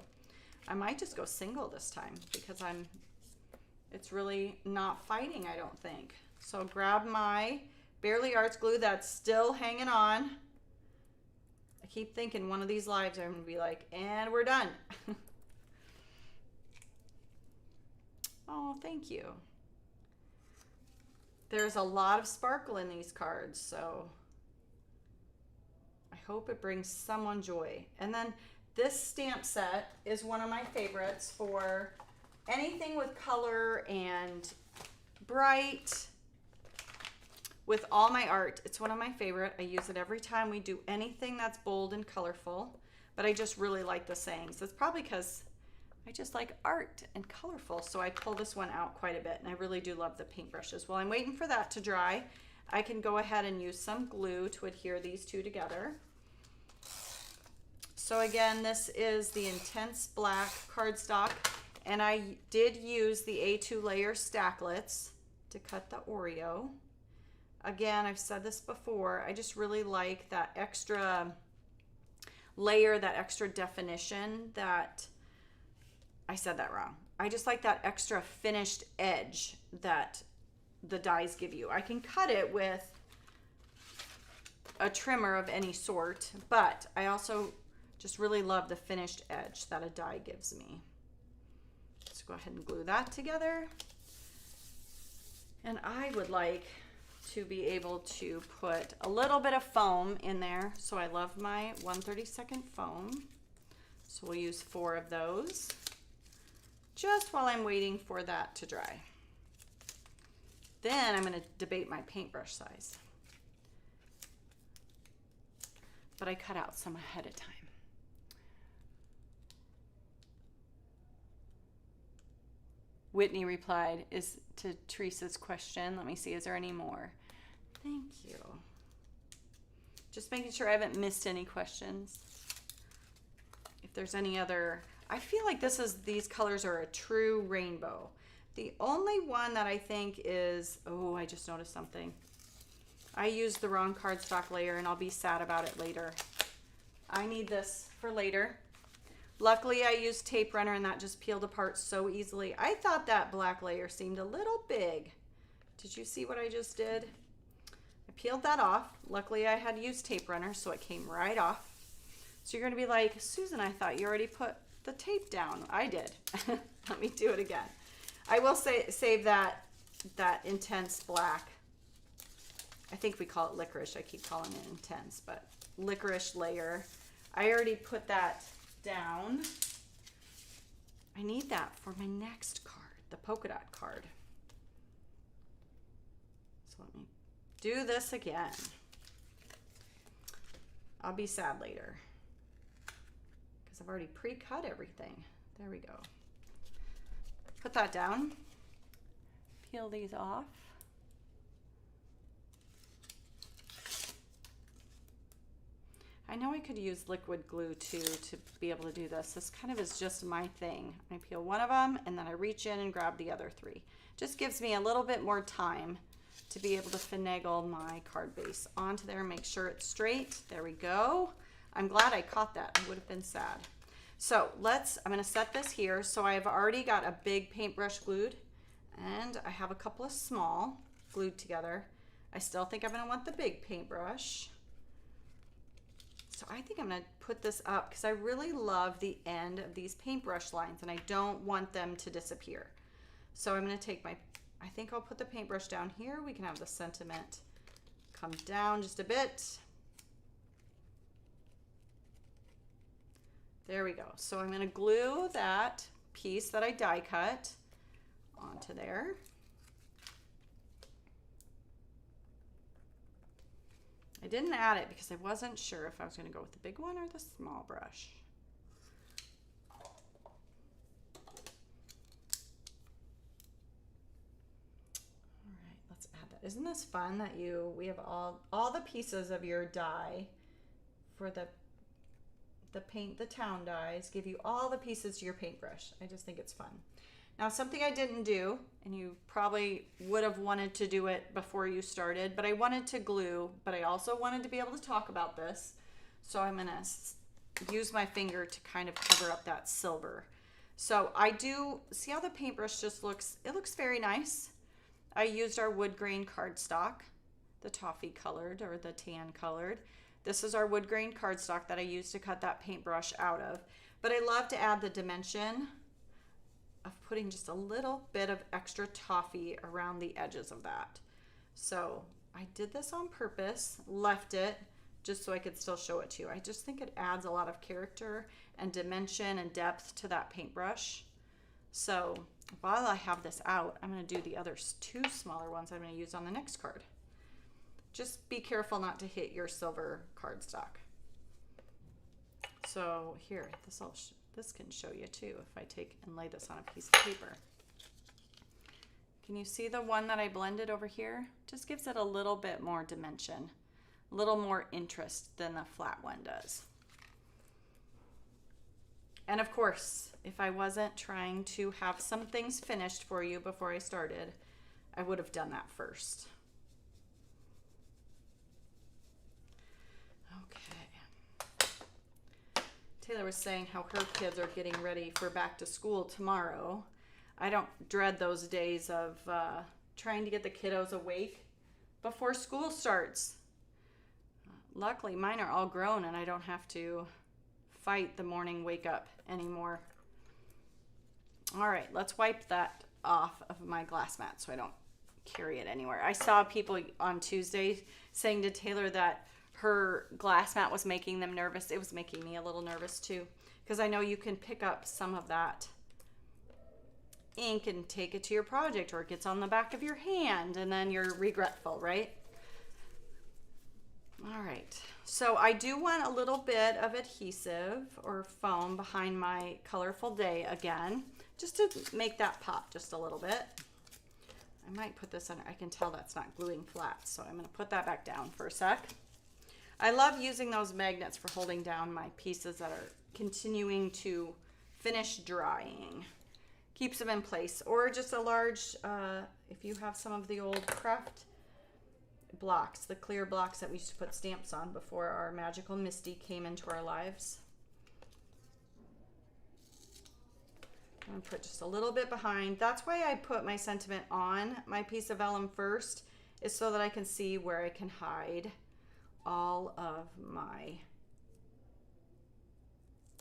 I might just go single this time because it's really not fighting, I don't think. So grab my Barely Arts glue that's still hanging on. I keep thinking one of these lives I'm gonna be like, and we're done. Oh, thank you. There's a lot of sparkle in these cards, so I hope it brings someone joy. And then this stamp set is one of my favorites for anything with color and bright. With all my art, it's one of my favorite. I use it every time we do anything that's bold and colorful, but I just really like the sayings. It's probably because I just like art and colorful, so I pull this one out quite a bit, and I really do love the paintbrushes. While I'm waiting for that to dry, I can go ahead and use some glue to adhere these two together. So again, this is the Intense Black cardstock, and I did use the A2 layer stacklets to cut the Oreo. Again, I've said this before, I just really like that extra layer, that extra definition that, I said that wrong. I just like that extra finished edge that the dies give you. I can cut it with a trimmer of any sort, but I also just really love the finished edge that a die gives me. Let's go ahead and glue that together. And I would like to be able to put a little bit of foam in there. So I love my 1/32 foam. So we'll use 4 of those just while I'm waiting for that to dry. Then I'm going to debate my paintbrush size. But I cut out some ahead of time. Whitney replied is to Teresa's question. Let me see, is there any more? Thank you. Just making sure I haven't missed any questions. If there's any other, I feel like these colors are a true rainbow. The only one that I think is, oh, I just noticed something. I used the wrong cardstock layer and I'll be sad about it later. I need this for later. Luckily, I used tape runner and that just peeled apart so easily. I thought that black layer seemed a little big. Did you see what I just did? I peeled that off. Luckily, I had used tape runner, so it came right off. So you're gonna be like, Susan, I thought you already put the tape down. I did. Let me do it again. I will save that intense black. I think we call it licorice. I keep calling it intense, but licorice layer. I already put that down. I need that for my next card, the polka dot card. So let me do this again. I'll be sad later because I've already pre-cut everything. There we go. Put that down. Peel these off. I know I could use liquid glue too to be able to do this. This kind of is just my thing. I peel one of them and then I reach in and grab the other 3. Just gives me a little bit more time to be able to finagle my card base onto there and make sure it's straight. There we go. I'm glad I caught that. I would have been sad. So I'm gonna set this here. So I've already got a big paintbrush glued and I have a couple of small glued together. I still think I'm gonna want the big paintbrush. So I think I'm gonna put this up because I really love the end of these paintbrush lines and I don't want them to disappear. So I'm gonna take I think I'll put the paintbrush down here. We can have the sentiment come down just a bit. There we go. So I'm gonna glue that piece that I die cut onto there. I didn't add it because I wasn't sure if I was going to go with the big one or the small brush. All right, let's add Isn't this fun that we have all the pieces of your die for the paint the town dies, give you all the pieces to your paintbrush. I just think it's fun. Now, something I didn't do, and you probably would have wanted to do it before you started, but I wanted to glue, but I also wanted to be able to talk about this. So I'm gonna use my finger to kind of cover up that silver. So I do, see how the paintbrush just looks, it looks very nice. I used our wood grain cardstock, the toffee colored or the tan colored. This is our wood grain cardstock that I used to cut that paintbrush out of. But I love to add the dimension of putting just a little bit of extra toffee around the edges of that. So I did this on purpose, left it just so I could still show it to you. I just think it adds a lot of character and dimension and depth to that paintbrush. So while I have this out, I'm going to do the other two smaller ones I'm going to use on the next card. Just be careful not to hit your silver cardstock. So here, this can show you too if I take and lay this on a piece of paper. Can you see the one that I blended over here? Just gives it a little bit more dimension, a little more interest than the flat one does. And of course, if I wasn't trying to have some things finished for you before I started, I would have done that first. Taylor was saying how her kids are getting ready for back to school tomorrow. I don't dread those days of trying to get the kiddos awake before school starts. Luckily, mine are all grown and I don't have to fight the morning wake up anymore. All right, let's wipe that off of my glass mat so I don't carry it anywhere. I saw people on Tuesday saying to Taylor that her glass mat was making them nervous. It was making me a little nervous too, because I know you can pick up some of that ink and take it to your project, or it gets on the back of your hand and then you're regretful, right? All right, so I do want a little bit of adhesive or foam behind my colorful day again, just to make that pop just a little bit. I might put this on, I can tell that's not gluing flat, so I'm gonna put that back down for a sec. I love using those magnets for holding down my pieces that are continuing to finish drying. Keeps them in place. Or just a large, if you have some of the old craft blocks, the clear blocks that we used to put stamps on before our magical Misty came into our lives. I'm gonna put just a little bit behind. That's why I put my sentiment on my piece of vellum first, is so that I can see where I can hide all of my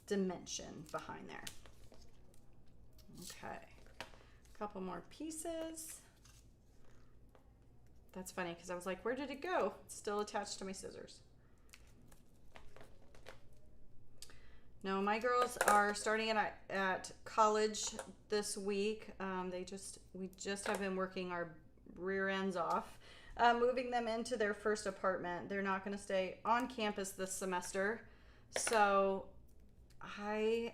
dimension behind there. Okay, a couple more pieces. That's funny because I was like, where did it go? It's still attached to my scissors. No, my girls are starting at college this week. We just have been working our rear ends off. Moving them into their first apartment. They're not going to stay on campus this semester. So I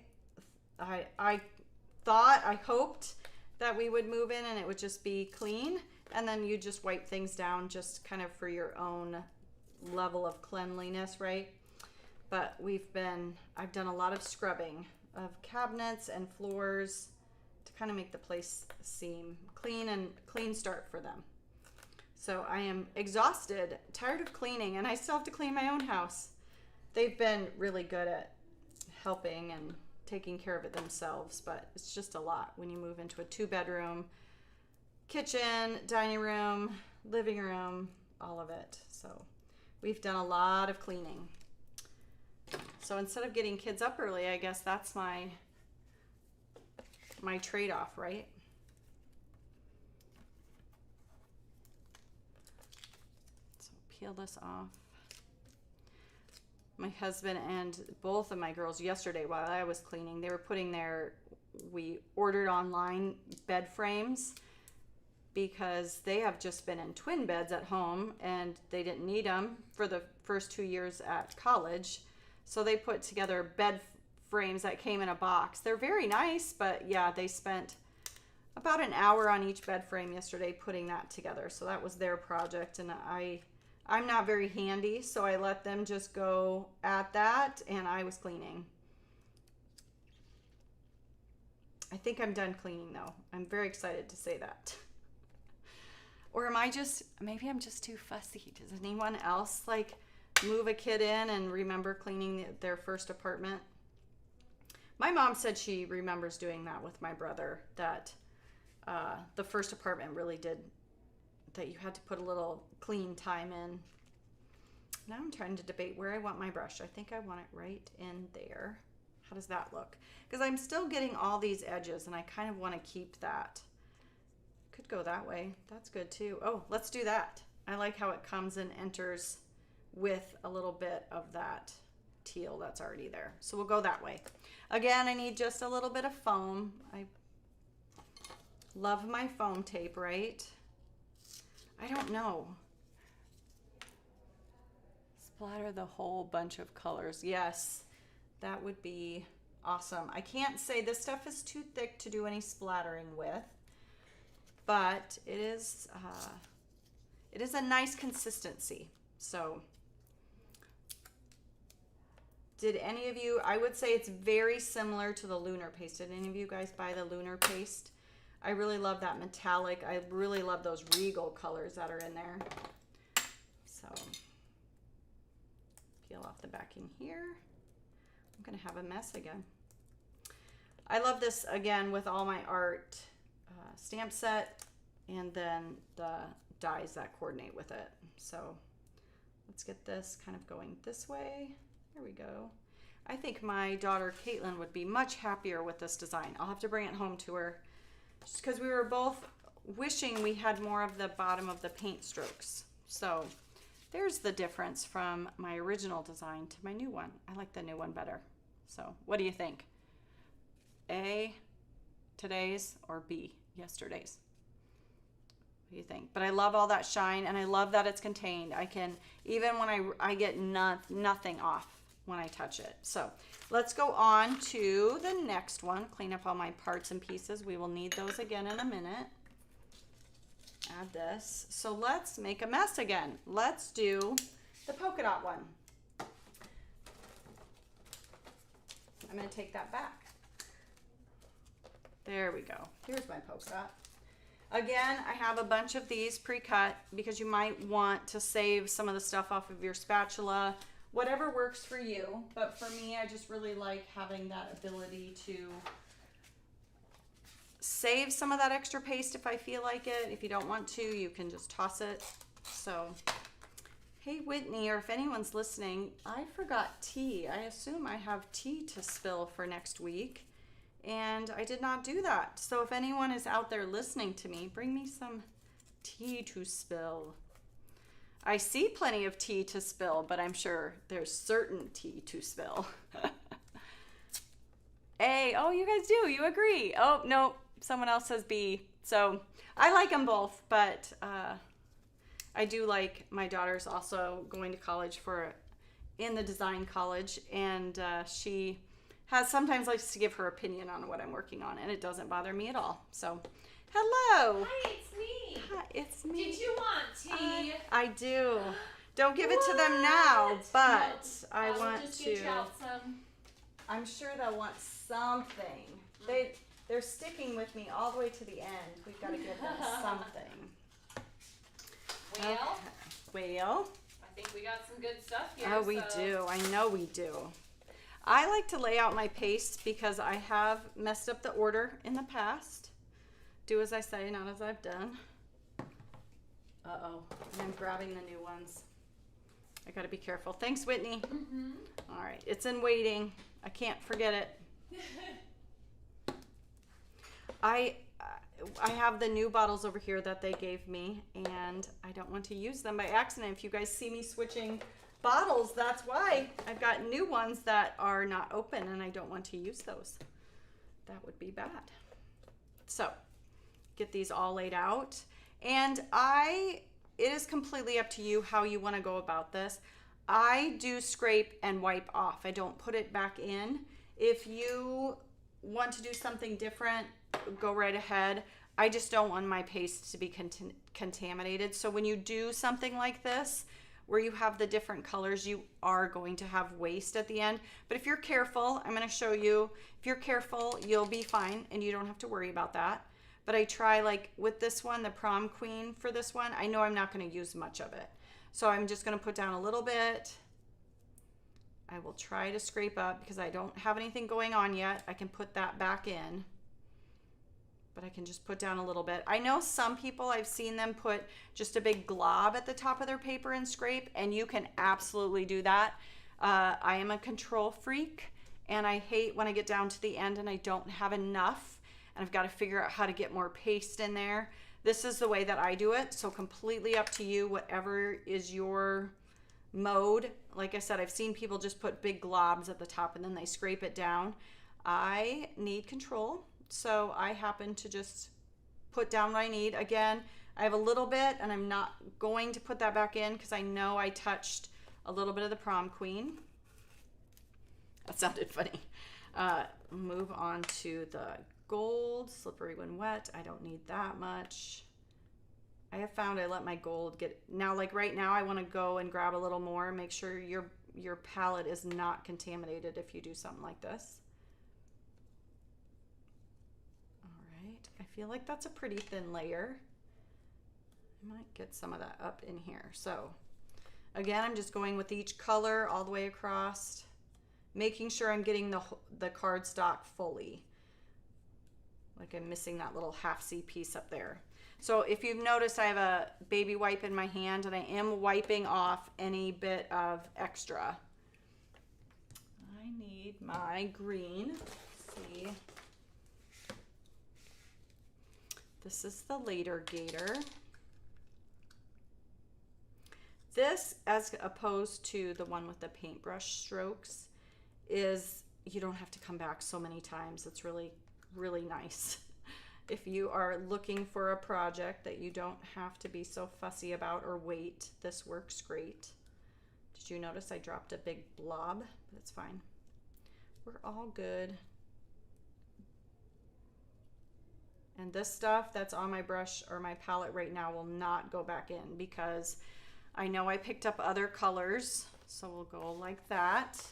hoped that we would move in and it would just be clean. And then you just wipe things down just kind of for your own level of cleanliness, right? But I've done a lot of scrubbing of cabinets and floors to kind of make the place seem clean and clean start for them. So I am exhausted, tired of cleaning, and I still have to clean my own house. They've been really good at helping and taking care of it themselves, but it's just a lot when you move into a 2-bedroom, kitchen, dining room, living room, all of it. So we've done a lot of cleaning. So instead of getting kids up early, I guess that's my trade-off, right? Peel this off. My husband and both of my girls yesterday while I was cleaning, they were putting we ordered online bed frames because they have just been in twin beds at home and they didn't need them for the first 2 years at college. So they put together bed frames that came in a box. They're very nice, but yeah, they spent about an hour on each bed frame yesterday putting that together. So that was their project, and I'm not very handy, so I let them just go at that, and I was cleaning. I think I'm done cleaning though. I'm very excited to say that. Or am I just, maybe I'm just too fussy. Does anyone else like move a kid in and remember cleaning their first apartment? My mom said she remembers doing that with my brother, that the first apartment really did, that you had to put a little clean time in. Now I'm trying to debate where I want my brush. I think I want it right in there. How does that look? Because I'm still getting all these edges and I kind of want to keep that. Could go that way. That's good too. Oh, let's do that. I like how it comes and enters with a little bit of that teal that's already there. So we'll go that way. Again, I need just a little bit of foam. I love my foam tape, right? I don't know. Splatter the whole bunch of colors. Yes, that would be awesome. I can't say this stuff is too thick to do any splattering with, but it is a nice consistency. So did any of you, I would say it's very similar to the Lunar Paste. Did any of you guys buy the Lunar Paste? I really love that metallic. I really love those regal colors that are in there. So peel off the backing here. I'm gonna have a mess again. I love this again with all my art stamp set, and then the dies that coordinate with it. So let's get this kind of going this way. There we go. I think my daughter Caitlin would be much happier with this design. I'll have to bring it home to her, just because we were both wishing we had more of the bottom of the paint strokes. So there's the difference from my original design to my new one. I like the new one better. So what do you think? A, today's, or B, yesterday's? What do you think? But I love all that shine, and I love that it's contained. I can, even when I get nothing off when I touch it. So let's go on to the next one. Clean up all my parts and pieces. We will need those again in a minute. Add this. So let's make a mess again. Let's do the polka dot one. I'm going to take that back. There we go. Here's my polka dot. Again, I have a bunch of these pre-cut because you might want to save some of the stuff off of your spatula. Whatever works for you. But for me, I just really like having that ability to save some of that extra paste if I feel like it. If you don't want to, you can just toss it. So, hey Whitney, or if anyone's listening, I forgot tea. I assume I have tea to spill for next week, and I did not do that. So if anyone is out there listening to me, bring me some tea to spill. I see plenty of tea to spill, but I'm sure there's certain tea to spill. A, oh, you guys do, you agree. Oh, no, someone else says B. So I like them both, but I do like my daughter's also going to college in the design college, and she sometimes likes to give her opinion on what I'm working on, and it doesn't bother me at all. So, hello. Hi, it's me. Hi, it's me. Did you want tea? I do. Don't give it to them now, but no, I want just to. get you out some. I'm sure they'll want something. They're sticking with me all the way to the end. We've got to give them something. Well, okay. Well, I think we got some good stuff here. Oh, we do. I know we do. I like to lay out my paste because I have messed up the order in the past. Do as I say, not as I've done. Uh-oh. I'm grabbing the new ones. I got to be careful. Thanks, Whitney. Mm-hmm. All right. It's in waiting. I can't forget it. I have the new bottles over here that they gave me, and I don't want to use them by accident. If you guys see me switching bottles, that's why. I've got new ones that are not open, and I don't want to use those. That would be bad. So, get these all laid out. And it is completely up to you how you want to go about this. I do scrape and wipe off. I don't put it back in. If you want to do something different, go right ahead. I just don't want my paste to be contaminated. So when you do something like this, where you have the different colors, you are going to have waste at the end. But if you're careful, I'm going to show you, if you're careful, you'll be fine and you don't have to worry about that. But I try, like with this one, the prom queen for this one, I know I'm not going to use much of it. So I'm just going to put down a little bit. I will try to scrape up because I don't have anything going on yet. I can put that back in. But I can just put down a little bit. I know some people, I've seen them put just a big glob at the top of their paper and scrape, and you can absolutely do that. I am a control freak, and I hate when I get down to the end and I don't have enough, and I've got to figure out how to get more paste in there. This is the way that I do it, so completely up to you, whatever is your mode. Like I said, I've seen people just put big globs at the top and then they scrape it down. I need control. So I happen to just put down what I need. Again, I have a little bit and I'm not going to put that back in because I know I touched a little bit of the prom queen. That sounded funny. Move on to the gold, slippery when wet. I don't need that much. I have found I let my gold get, now like right now I want to go and grab a little more. Make sure your palette is not contaminated if you do something like this. I feel like that's a pretty thin layer. I might get some of that up in here. So again, I'm just going with each color all the way across, making sure I'm getting the cardstock fully. Like I'm missing that little half C piece up there. So if you've noticed, I have a baby wipe in my hand and I am wiping off any bit of extra. I need my green. Let's see. This is the Later Gator. This, as opposed to the one with the paintbrush strokes, is you don't have to come back so many times. It's really, really nice. If you are looking for a project that you don't have to be so fussy about or wait, this works great. Did you notice I dropped a big blob? But it's fine. We're all good. And this stuff that's on my brush or my palette right now will not go back in because I know I picked up other colors. So we'll go like that.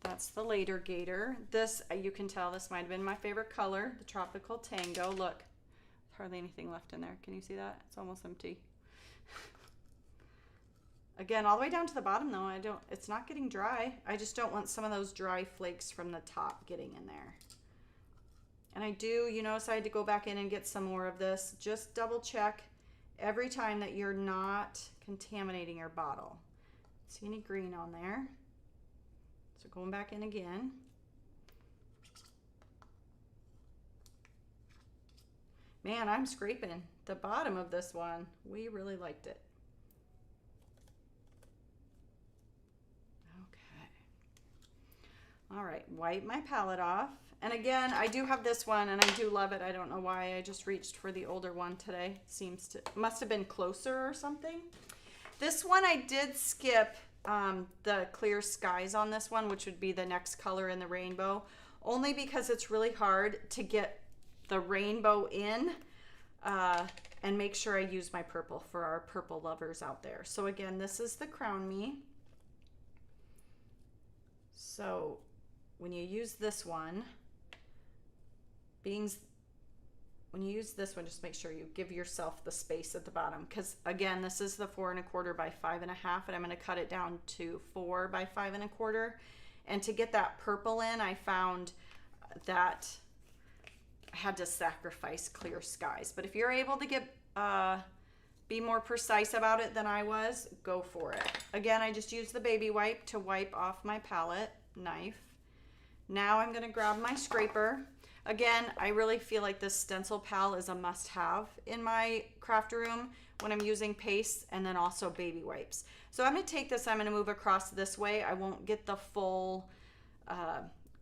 That's the Later Gator. This, you can tell this might have been my favorite color, the Tropical Tango. Look, hardly anything left in there. Can you see that? It's almost empty. Again, all the way down to the bottom though, it's not getting dry. I just don't want some of those dry flakes from the top getting in there. And I do, you notice I had to go back in and get some more of this. Just double check every time that you're not contaminating your bottle. See any green on there? So going back in again. Man, I'm scraping the bottom of this one. We really liked it. All right, wipe my palette off. And again, I do have this one and I do love it. I don't know why I just reached for the older one today. Must have been closer or something. This one I did skip the clear skies on this one, which would be the next color in the rainbow, only because it's really hard to get the rainbow in and make sure I use my purple for our purple lovers out there. So again, this is the Crown Me. So when you use this one, just make sure you give yourself the space at the bottom, because again, this is the 4 1/4 by 5 1/2, and I'm going to cut it down to 4 by 5 1/4. And to get that purple in, I found that I had to sacrifice clear skies. But if you're able to get be more precise about it than I was, go for it. Again, I just used the baby wipe to wipe off my palette knife. Now I'm going to grab my scraper. Again, I really feel like this stencil pal is a must-have in my craft room when I'm using paste, and then also baby wipes. So I'm going to take this, I'm going to move across this way. I won't get the full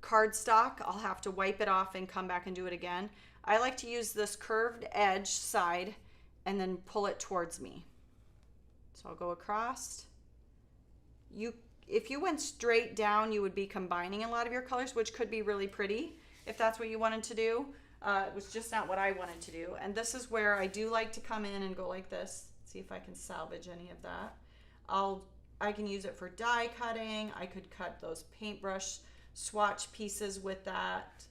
cardstock. I'll have to wipe it off and come back and do it again. I like to use this curved edge side and then pull it towards me. So I'll go across. if you went straight down, you would be combining a lot of your colors, which could be really pretty if that's what you wanted to do. It was just not what I wanted to do. And this is where I do like to come in and go like this. See if I can salvage any of that. I can use it for die cutting. I could cut those paintbrush swatch pieces with that.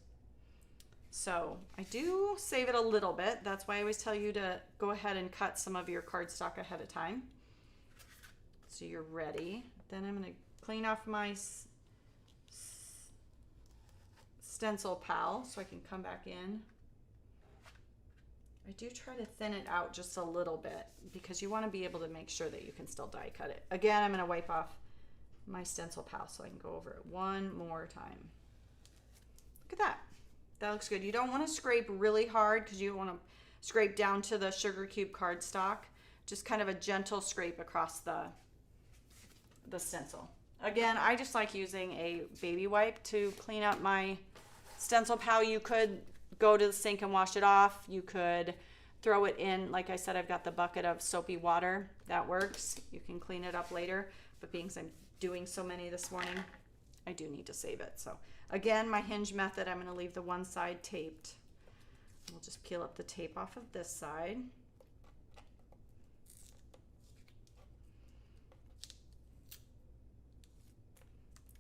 So I do save it a little bit. That's why I always tell you to go ahead and cut some of your cardstock ahead of time. So you're ready. Then I'm going to clean off my stencil pal so I can come back in. I do try to thin it out just a little bit because you want to be able to make sure that you can still die cut it. Again, I'm going to wipe off my stencil pal so I can go over it one more time. Look at that. That looks good. You don't want to scrape really hard because you don't want to scrape down to the sugar cube cardstock. Just kind of a gentle scrape across the stencil. Again, I just like using a baby wipe to clean up my stencil pal. You could go to the sink and wash it off. You could throw it in. Like I said, I've got the bucket of soapy water. That works. You can clean it up later. But being I'm doing so many this morning, I do need to save it. So again, my hinge method, I'm going to leave the one side taped. We'll just peel up the tape off of this side.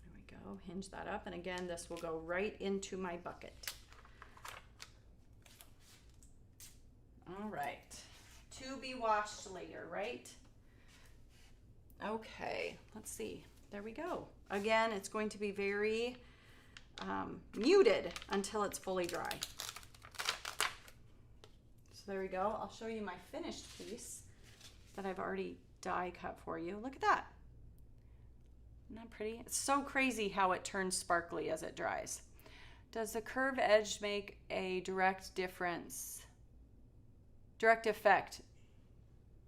There we go. Hinge that up. And again, this will go right into my bucket. All right. To be washed later, right? Okay. Let's see. There we go. Again, it's going to be very muted until it's fully dry. So there we go. I'll show you my finished piece that I've already die cut for you. Look at that. Isn't that pretty? It's so crazy how it turns sparkly as it dries. Does the curved edge make a direct effect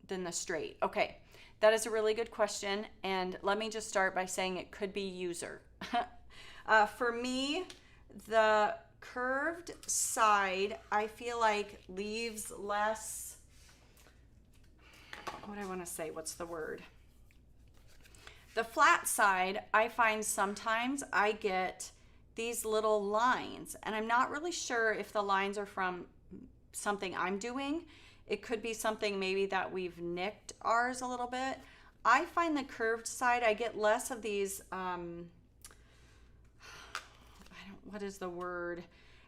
than the straight? Okay. That is a really good question, and let me just start by saying it could be user. For me, the curved side, I feel like leaves less, what do I want to say? What's the word? The flat side, I find sometimes I get these little lines, and I'm not really sure if the lines are from something I'm doing. It could be something maybe that we've nicked ours a little bit. I find the curved side, I get less of these, what is the word?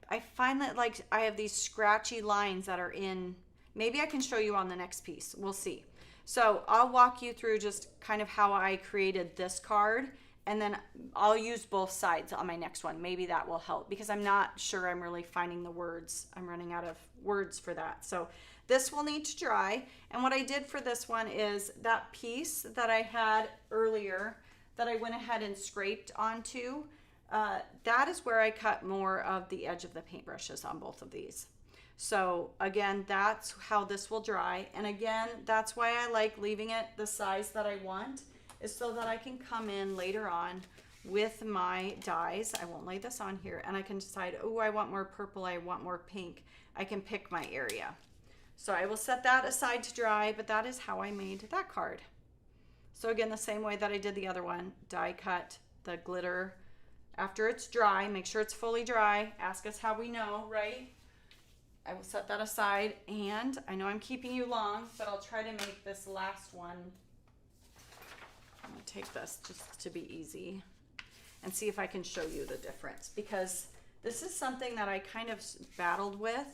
I find that like I have these scratchy lines that are in, maybe I can show you on the next piece. We'll see. So I'll walk you through just kind of how I created this card, and then I'll use both sides on my next one. Maybe that will help because I'm not sure I'm really finding the words. I'm running out of words for that. So this will need to dry. And what I did for this one is that piece that I had earlier that I went ahead and scraped onto, that is where I cut more of the edge of the paintbrushes on both of these. So again, that's how this will dry. And again, that's why I like leaving it the size that I want, is so that I can come in later on with my dyes. I won't lay this on here, and I can decide, oh, I want more purple, I want more pink. I can pick my area. So I will set that aside to dry, but that is how I made that card. So again, the same way that I did the other one, die cut the glitter after it's dry. Make sure it's fully dry. Ask us how we know, right? I will set that aside, and I know I'm keeping you long, but I'll try to make this last one. I'm going to take this just to be easy and see if I can show you the difference, because this is something that I kind of battled with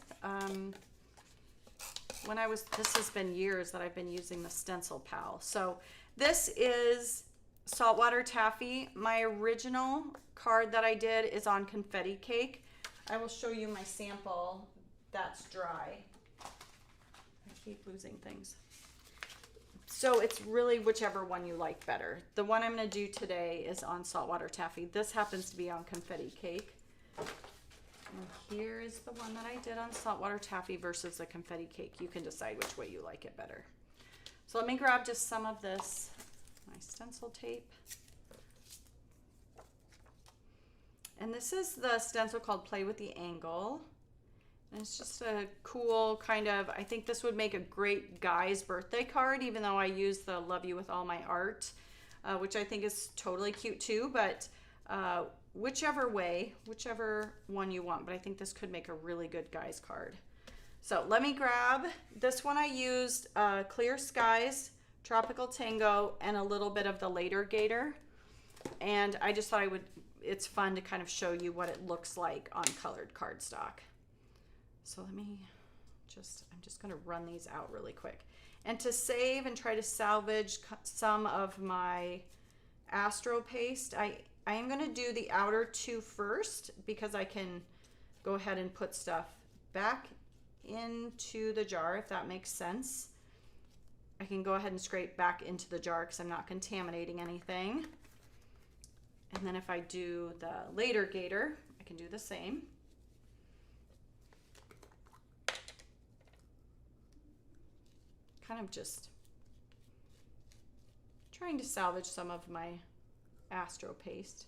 this has been years that I've been using the stencil pal. So this is saltwater taffy. My original card that I did is on confetti cake. I will show you my sample that's dry. I keep losing things. So it's really whichever one you like better. The one I'm going to do today is on saltwater taffy. This happens to be on confetti cake. And here is the one that I did on saltwater taffy versus the confetti cake. You can decide which way you like it better. So let me grab just some of this, my stencil tape. And this is the stencil called Play with the Angle. And it's just a cool kind of, I think this would make a great guy's birthday card, even though I use the Love You With All My Art. which I think is totally cute too, but whichever one you want, but I think this could make a really good guys card. So let me grab this one. I used Clear Skies, Tropical Tango, and a little bit of the Later Gator. And I just thought it's fun to kind of show you what it looks like on colored cardstock. So I'm just gonna run these out really quick. And to save and try to salvage some of my Astro Paste, I am gonna do the outer two first because I can go ahead and put stuff back into the jar, if that makes sense. I can go ahead and scrape back into the jar because I'm not contaminating anything. And then if I do the Later Gator, I can do the same. Kind of just trying to salvage some of my Astro Paste.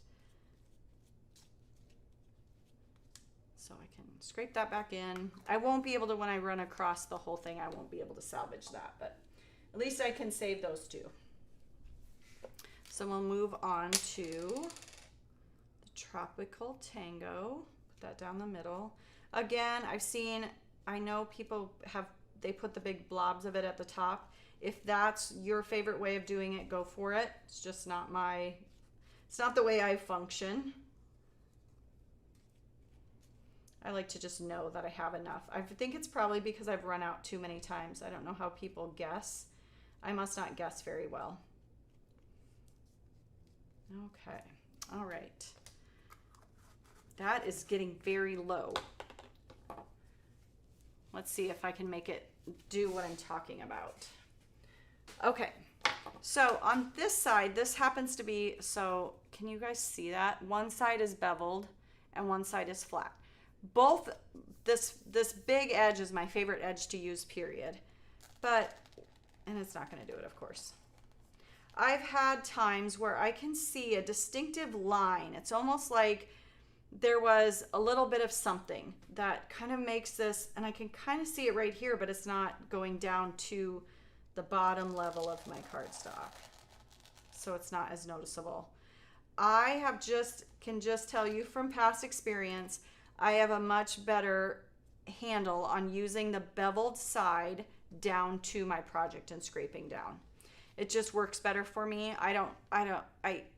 So I can scrape that back in. I won't be able to, when I run across the whole thing, I won't be able to salvage that, but at least I can save those two. So we'll move on to the Tropical Tango. Put that down the middle. Again, I know people they put the big blobs of it at the top. If that's your favorite way of doing it, go for it. It's just not it's not the way I function. I like to just know that I have enough. I think it's probably because I've run out too many times. I don't know how people guess. I must not guess very well. Okay, all right. That is getting very low. Let's see if I can make it do what I'm talking about. Okay, so on this side, this happens to be, so can you guys see that? One side is beveled and one side is flat. This big edge is my favorite edge to use, period. And it's not gonna do it, of course. I've had times where I can see a distinctive line. It's almost like there was a little bit of something that kind of makes this, and I can kind of see it right here, but it's not going down to the bottom level of my cardstock. So it's not as noticeable. I can just tell you from past experience, I have a much better handle on using the beveled side down to my project and scraping down. It just works better for me.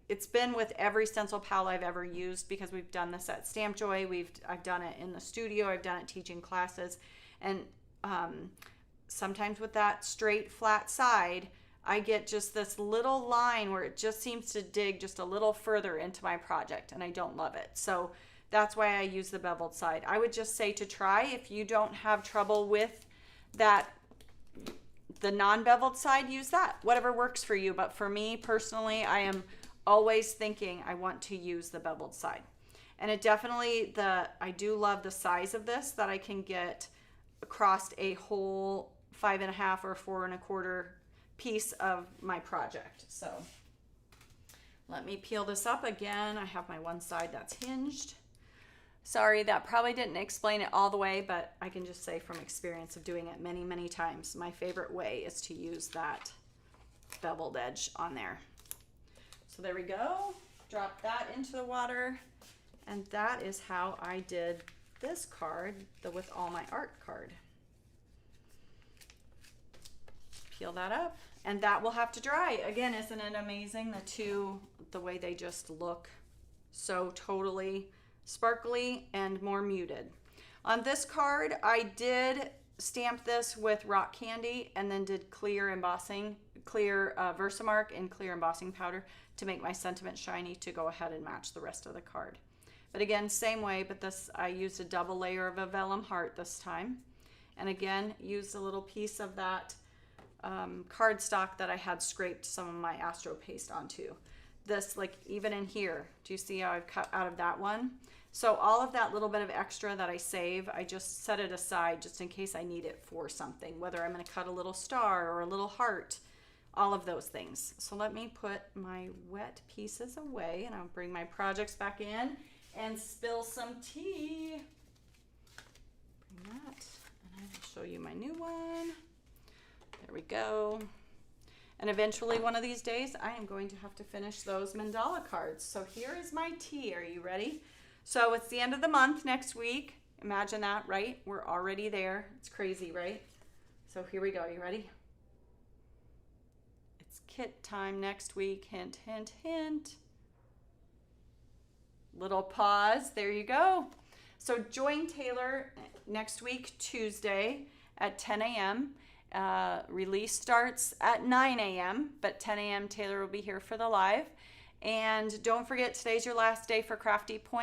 It's been with every stencil pal I've ever used because we've done this at Stamp Joy. I've done it in the studio. I've done it teaching classes. And sometimes with that straight flat side, I get just this little line where it just seems to dig just a little further into my project, and I don't love it. So that's why I use the beveled side. I would just say to try, if you don't have trouble with that, the non-beveled side, use that. Whatever works for you. But for me personally, I am always thinking I want to use the beveled side. And it definitely, I do love the size of this, that I can get across a whole 5.5 or 4.25 piece of my project. So let me peel this up again. I have my one side that's hinged. Sorry, that probably didn't explain it all the way, but I can just say from experience of doing it many, many times, my favorite way is to use that beveled edge on there. So there we go. Drop that into the water. And that is how I did this card, the With All My Art card. Peel that up, and that will have to dry. Again, isn't it amazing, the way they just look so totally sparkly and more muted. On this card, I did stamp this with rock candy and then did clear embossing, clear Versamark and clear embossing powder to make my sentiment shiny to go ahead and match the rest of the card. But again, same way, but this, I used a double layer of a vellum heart this time. And again, used a little piece of that cardstock that I had scraped some of my Astro Paste onto. This, like even in here, do you see how I've cut out of that one? So all of that little bit of extra that I save, I just set it aside just in case I need it for something, whether I'm going to cut a little star or a little heart, all of those things. So let me put my wet pieces away, and I'll bring my projects back in and spill some tea. Bring that, and I will show you my new one. There we go. And eventually one of these days, I am going to have to finish those mandala cards. So here is my tea. Are you ready? So it's the end of the month next week. Imagine that, right? We're already there. It's crazy, right? So here we go. You ready? It's kit time next week. Hint, hint, hint. Little pause. There you go. So join Taylor next week, Tuesday at 10 a.m. Release starts at 9 a.m., but 10 a.m. Taylor will be here for the live. And don't forget, today's your last day for Crafty Point.